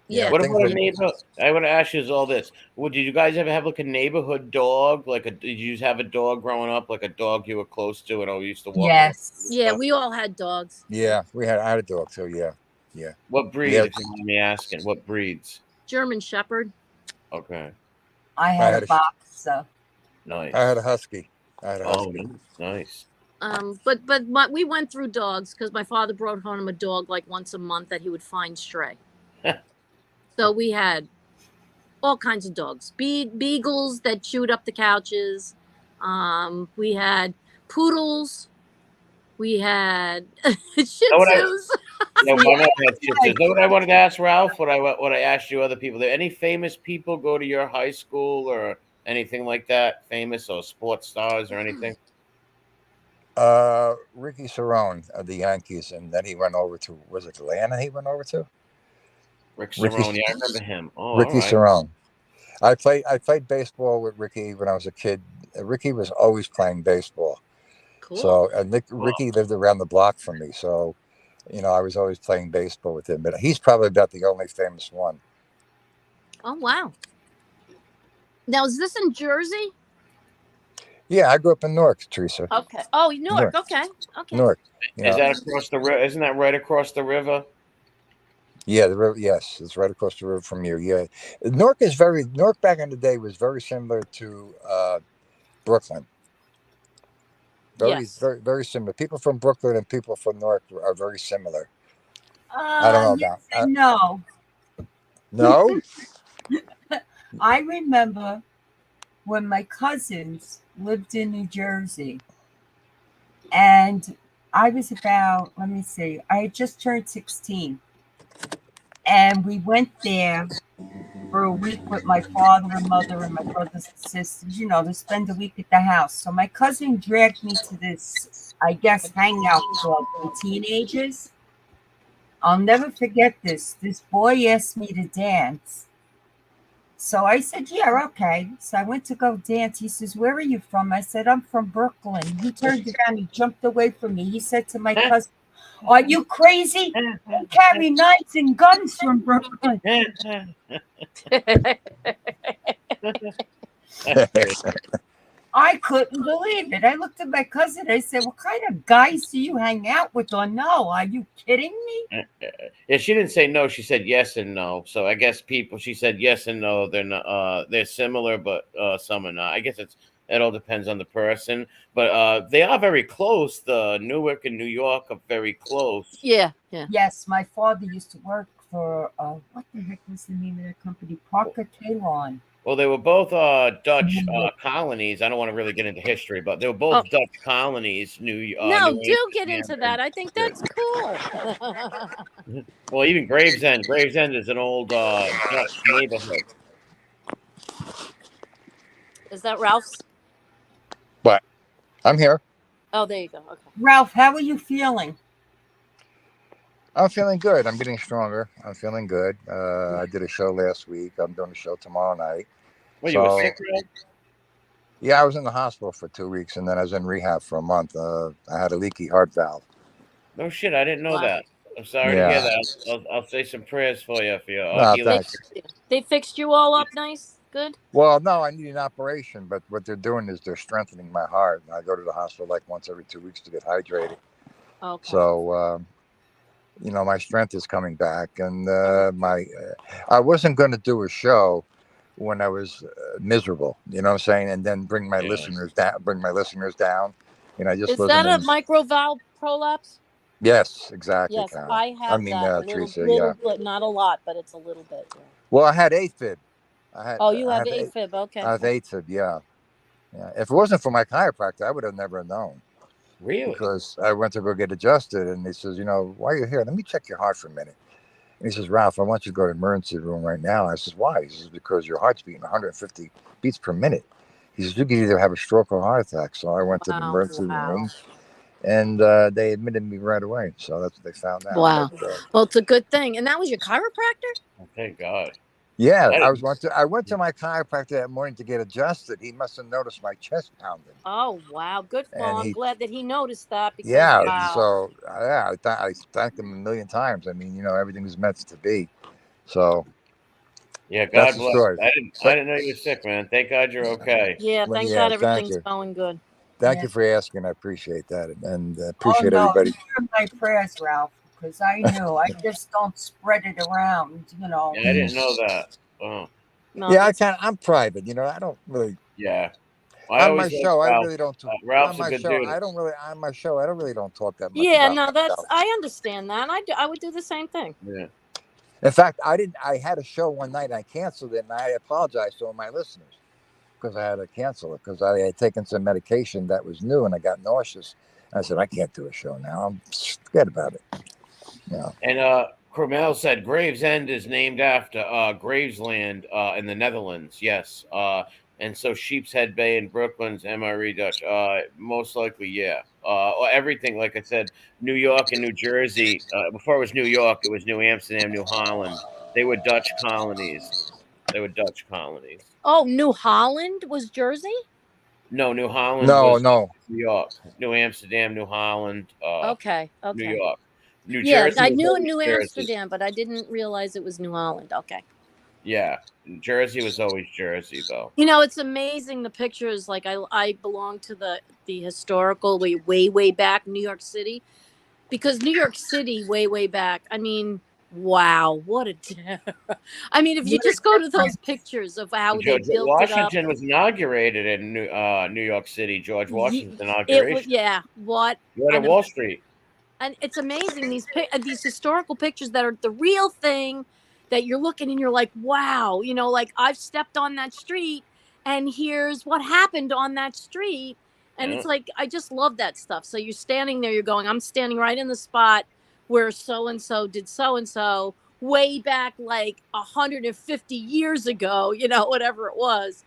Yeah. What Things about a are. neighbor? I want to ask you is all this. Well, did you guys ever have like a neighborhood dog? Did you have a dog growing up, like a dog you were close to and always used to walk around and yes. Yeah, stuff? we all had dogs. Yeah, I had a dog too. Yeah, yeah. What We breed, had. if you mind me asking? What breeds? German Shepherd. Okay. I I had a had a. boxer. I had a Nice. husky. I had a Oh, husky. nice. We went through dogs because my father brought home a dog like once a month that he would find stray. So we had all kinds of dogs, beagles that chewed up the couches. We had poodles. We had Shih Know what I, Tzus. no, See, my I mother had shit had too. Know what I wanted to ask Ralph? What I asked you other people? There any famous people go to your high school or anything like that? Famous or sports stars or anything? Ricky Cerrone of the Yankees, and then he went over to, was it Atlanta? He went over to Rick Ricky Cerrone. Yeah, I remember him. Oh, all Ricky right. Cerrone. I played baseball with Ricky when I was a kid. Ricky was always playing baseball. Cool. So and Oh, Ricky lived around the block from me. So I was always playing baseball with him. But he's probably about the only famous one. Oh wow. Now is this in Jersey? Yeah, I grew up in Newark, Teresa. Okay. Oh, Newark. Newark, Okay. Okay. Newark. is that across the river? Isn't that right across the river? Yeah, the river. Yes, it's right across the river from you. Yeah, Newark back in the day was very similar to Brooklyn. Very, Yes. very, very similar. People from Brooklyn and people from Newark are very similar. I don't know yes about. and no. No. I remember when my cousins lived in New Jersey, and I was about, let me see, I had just turned 16, and we went there for a week with my father and mother and my brothers and sisters, to spend a week at the house. So my cousin dragged me to this, I guess, hangout club for teenagers. I'll never forget this. This boy asked me to dance. So I said, yeah, okay. So I went to go dance. He says, where are you from? I said, I'm from Brooklyn. He turned around, he jumped away from me. He said to my cousin, are you crazy? They carry knives and guns from Brooklyn. I couldn't believe it. I looked at my cousin. I said, what kind of guys do you hang out with? Or no, are you kidding me? Yeah, she didn't say no. She said yes and no. So I guess people. She said yes and no. They're not. They're similar, but some are not. I guess it all depends on the person. But they are very close. The Newark and New York are very close. Yeah. Yeah. Yes, my father used to work for, what the heck was the name of that company? Parker Kalon. Well, they were both Dutch colonies. I don't want to really get into history, but they were both Oh. Dutch colonies. New No, Haven, do get into that. I think that's cool. well, even Gravesend. Gravesend is an old Dutch neighborhood. Is that Ralph's? But I'm here. Oh, there you go. Okay. Ralph, how are you feeling? I'm feeling good. I'm getting stronger. I'm feeling good. I did a show last week. I'm doing a show tomorrow night. Well, you were sick, right? Yeah, I was in the hospital for 2 weeks, and then I was in rehab for a month. I had a leaky heart valve. No shit, I didn't know Wow. that. I'm sorry to hear that. I'll say some prayers for you for your No, healing. thanks. They fixed you all up nice? Good? Well, no, I need an operation, but what they're doing is they're strengthening my heart. I go to the hospital like once every 2 weeks to get hydrated. Okay. So, my strength is coming back, and I wasn't going to do a show when I was miserable. You know what I'm saying? And then bring my listeners down. I just Is wasn't that a in. microvalve prolapse? Yes, exactly, Yes, Carol. I have that a little, Teresa. Yeah. little bit, not a lot, but it's a little bit. Yeah. Well, I had AFib. Oh, you I have have AFib. I Okay. have AFib. Yeah. Yeah. If it wasn't for my chiropractor, I would have never known, Really? because I went to go get adjusted, and he says, "Why are you here? Let me check your heart for a minute." And he says, "Ralph, I want you to go to the emergency room right now." I says, "Why?" He says, "Because your heart's beating 150 beats per minute." He says, "You could either have a stroke or a heart attack." So I went to the Wow. emergency Wow. room, and they admitted me right away. So that's what they found out. But Wow. Well, it's a good thing. And that was your chiropractor? Oh, thank God. yeah, I didn't. I went to my chiropractor that morning to get adjusted. He must have noticed my chest pounding, Oh, wow. Good. Well, and I'm he glad that he noticed that because, yeah. wow. So yeah, I thanked him a million times. I mean, everything was meant to be. So Yeah, that's God the bless. story. I didn't know you were sick, man. Thank God you're okay. Yeah, Well, thank yeah, God thank everything's you. going good. Thank Yeah. you for asking. I appreciate that, and Oh appreciate no, everybody. you're in my prayers, Ralph, because I knew I just don't spread it around, Yeah, I didn't know that. Oh, No, Yeah, that's I'm private. I don't really yeah. I on my always liked show. I Ralph. really don't talk on Ralph's a my good show. dude. I don't really don't talk that much yeah, about no, that's myself. I understand that. I would do the same thing. Yeah. In fact, I didn't. I had a show one night. And I canceled it, and I apologized to all my listeners because I had to cancel it because I had taken some medication that was new, and I got nauseous. I said I can't do a show now. Forget about it. And Cromel said Gravesend is named after Gravesland in the Netherlands. Yes. And so Sheepshead Bay in Brooklyn's MRE Dutch. Most likely, yeah. Or everything, like I said, New York and New Jersey. Before it was New York, it was New Amsterdam, New Holland. They were Dutch colonies. They were Dutch colonies. Oh, New Holland was Jersey? No, New Holland No, was no. New York. New Amsterdam, New Holland, Okay, New okay. York. New Yeah, Jersey I was knew always New Jersey. Amsterdam, but I didn't realize it was New Holland. Okay. Yeah, Jersey was always Jersey, though. It's amazing the pictures. Like I belong to the historical way back New York City, because New York City way back. I mean, wow, what a I mean, if you what a just go to those difference. pictures of how they George built it up. Washington was inaugurated in New York City. George Washington's It was, inauguration. yeah, what Right at and Wall Street. it's amazing these historical pictures that are the real thing, that you're looking and you're like, wow, like I've stepped on that street and here's what happened on that street. And Yeah. it's like, I just love that stuff. So you're standing there, you're going, I'm standing right in the spot where so and so did so and so way back like 150 years ago, whatever it was.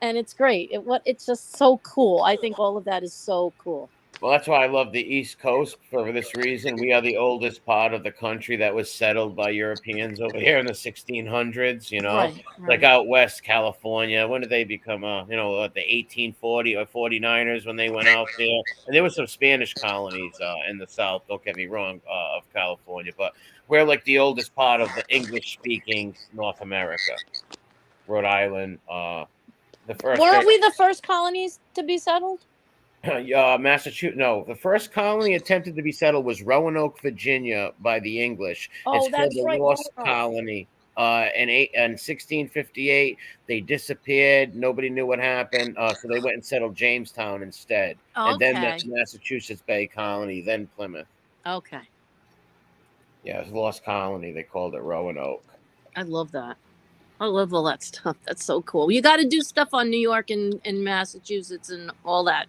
And it's great. It's just so cool. I think all of that is so cool. Well, that's why I love the East Coast for this reason. We are the oldest part of the country that was settled by Europeans over here in the 1600s, Right, like right. out west California. When did they become, the 1840 or 49ers when they went out there? And there were some Spanish colonies in the South, don't get me wrong, of California, but we're like the oldest part of the English speaking North America, Rhode Island, the first. Weren't we the first colonies to be settled? Massachusetts. No, the first colony attempted to be settled was Roanoke, Virginia, by the English. It's Oh, called that's the right, Lost Roanoke. Colony. In 1658, they disappeared. Nobody knew what happened, so they went and settled Jamestown instead, and then the Okay. Massachusetts Bay Colony, then Plymouth. Okay. Yeah, it was Lost Colony. They called it Roanoke. I love that. I love all that stuff. That's so cool. You got to do stuff on New York and Massachusetts and all that.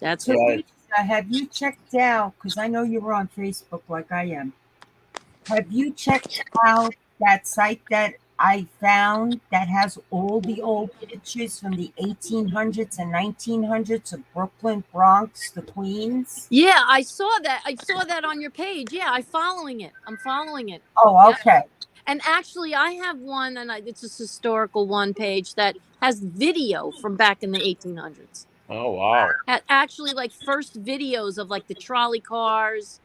That's Yeah, what. Teresa, have you checked out, because I know you're on Facebook like I am, have you checked out that site that I found that has all the old pictures from the 1800s and 1900s of Brooklyn, Bronx, the Queens? Yeah, I saw that. I saw that on your page. Yeah, I'm following it. I'm following it. Oh, Yeah. okay. And actually, I have one, and it's a historical one page that has video from back in the 1800s. oh wow. Actually, like first videos of like the trolley cars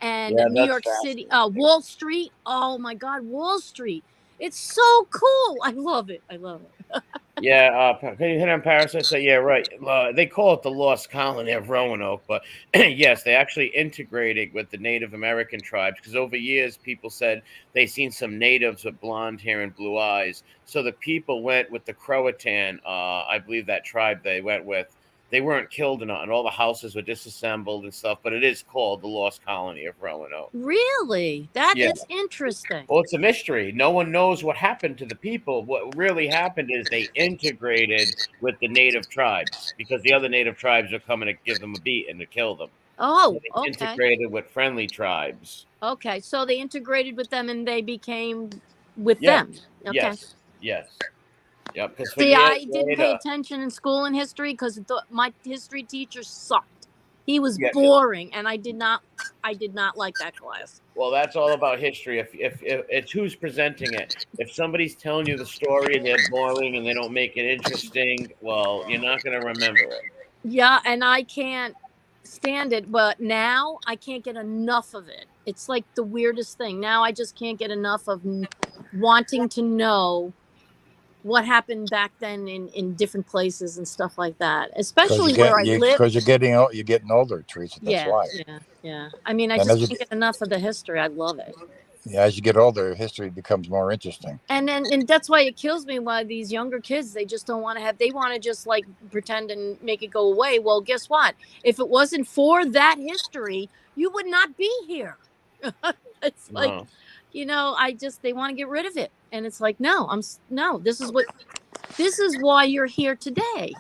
and Yeah, New that's York City, fascinating. Wall Street. Oh my God, Wall Street! It's so cool. I love it. I love it. Yeah, can you hit on Parasite? So yeah, right. They call it the Lost Colony of Roanoke, but yes, they actually integrated with the Native American tribes because over years people said they seen some natives with blonde hair and blue eyes. So the people went with the Croatan. I believe that tribe they went with. they weren't killed and all the houses were disassembled and stuff. But it is called the Lost Colony of Roanoke. Really? That Yeah. is interesting. Well, it's a mystery. No one knows what happened to the people. What really happened is they integrated with the native tribes because the other native tribes are coming to give them a beat and to kill them. So Oh, they okay. integrated with friendly tribes. Okay. So they integrated with them and they became with Yes, them. Okay. yes, yes. Yep. Because for See, years, I didn't pay attention in school in history because my history teacher sucked. He was Yeah, boring, and I did not like that class. well, that's all about history. If it's who's presenting it. If somebody's telling you the story and they're boring and they don't make it interesting, well, you're not going to remember it. Yeah, and I can't stand it, but now I can't get enough of it. It's like the weirdest thing. Now I just can't get enough of wanting to know what happened back then in different places and stuff like that, especially where I live. Because you're getting older, Teresa. That's why. Yeah. I mean, I And just can't get enough of the history. I love it. Yeah, as you get older, history becomes more interesting. And that's why it kills me why these younger kids, they just don't want to they want to just like pretend and make it go away. Well, guess what? If it wasn't for that history, you would not be here. It's like, they want to get rid of it. And it's like, no, this is why you're here today.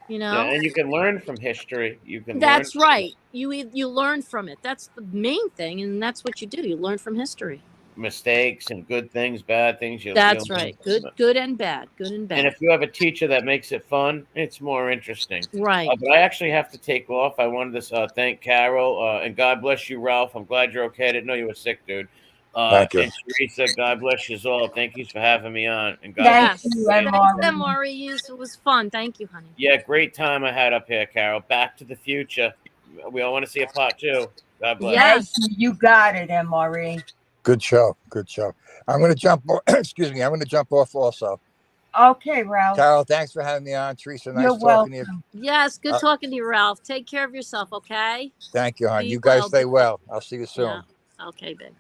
Yeah, and you can learn from history. That's right. You learn from it. That's the main thing, and that's what you do. You learn from history. Mistakes and good things, bad things. That's right. Good and bad. Good and bad. And if you have a teacher that makes it fun, it's more interesting. Right. But I actually have to take off. I wanted to thank Carol, and God bless you, Ralph. I'm glad you're okay. I didn't know you were sick, dude. Thank you. And Teresa, God bless you all. Thank you for having me on. And God Yes. bless you. Thanks, Maury. It was fun. Thank you, honey. Yeah, great time I had up here, Carol. Back to the Future. We all want to see a part 2. God bless. Yes, you got it, MRE. Good show. I'm going to jump. Excuse me. I'm going to jump off also. Okay, Ralph. Carol, thanks for having me on. Teresa, nice You're talking to you. Yes, good talking to you, Ralph. Take care of yourself, okay? Thank you, hon. You guys stay well. I'll see you soon. Yeah. Okay, babe.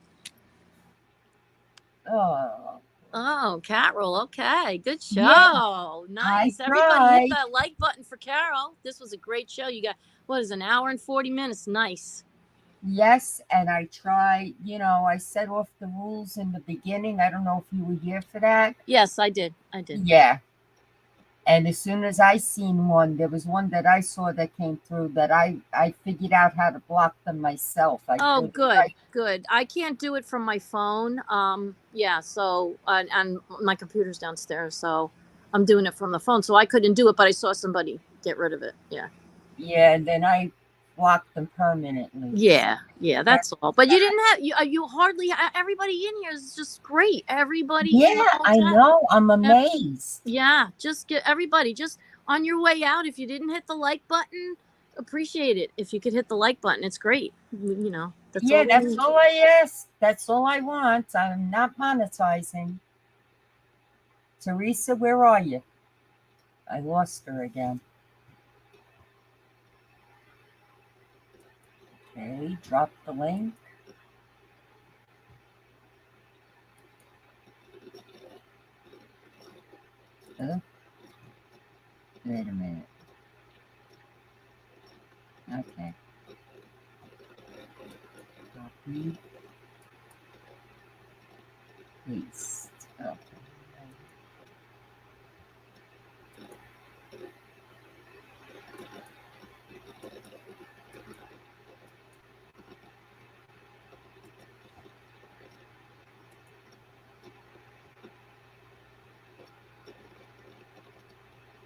Oh, Carol. Okay, good show. Yeah, nice. Everybody hit that like button for Carol. This was a great show. You got an hour and 40 minutes. Nice. Yes, and I try, I set off the rules in the beginning. I don't know if you were here for that. Yes, I did. Yeah. And as soon as I seen one, there was one that I saw that came through that I figured out how to block them myself. Good. I can't do it from my phone. So and my computer's downstairs, so I'm doing it from the phone. So I couldn't do it, but I saw somebody get rid of it. Yeah. Yeah, and then I blocked them permanently. Yeah, that's all. But you didn't have you hardly everybody in here is just great. Everybody. Yeah, I know. I'm amazed. Yeah, just get everybody just on your way out. If you didn't hit the like button, appreciate it. If you could hit the like button, it's great. That's all I ask. That's all I want. I'm not monetizing. Teresa, where are you? I lost her again. Okay, drop the link. Wait a minute. Okay. Copy. Paste. Okay.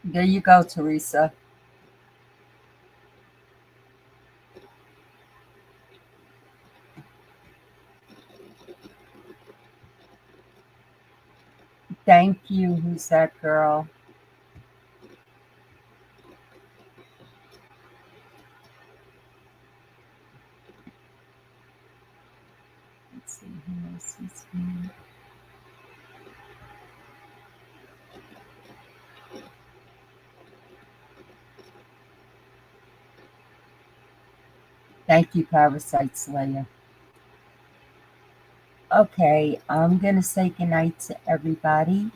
There you go, Teresa. Thank you. Who's that girl? Let's see who else is here. Thank you, Parasite Slayer. Okay, I'm going to say goodnight to everybody.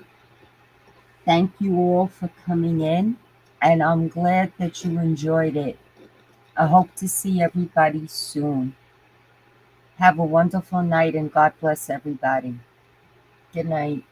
Thank you all for coming in. and I'm glad that you enjoyed it. I hope to see everybody soon. Have a wonderful night and God bless everybody. Good night.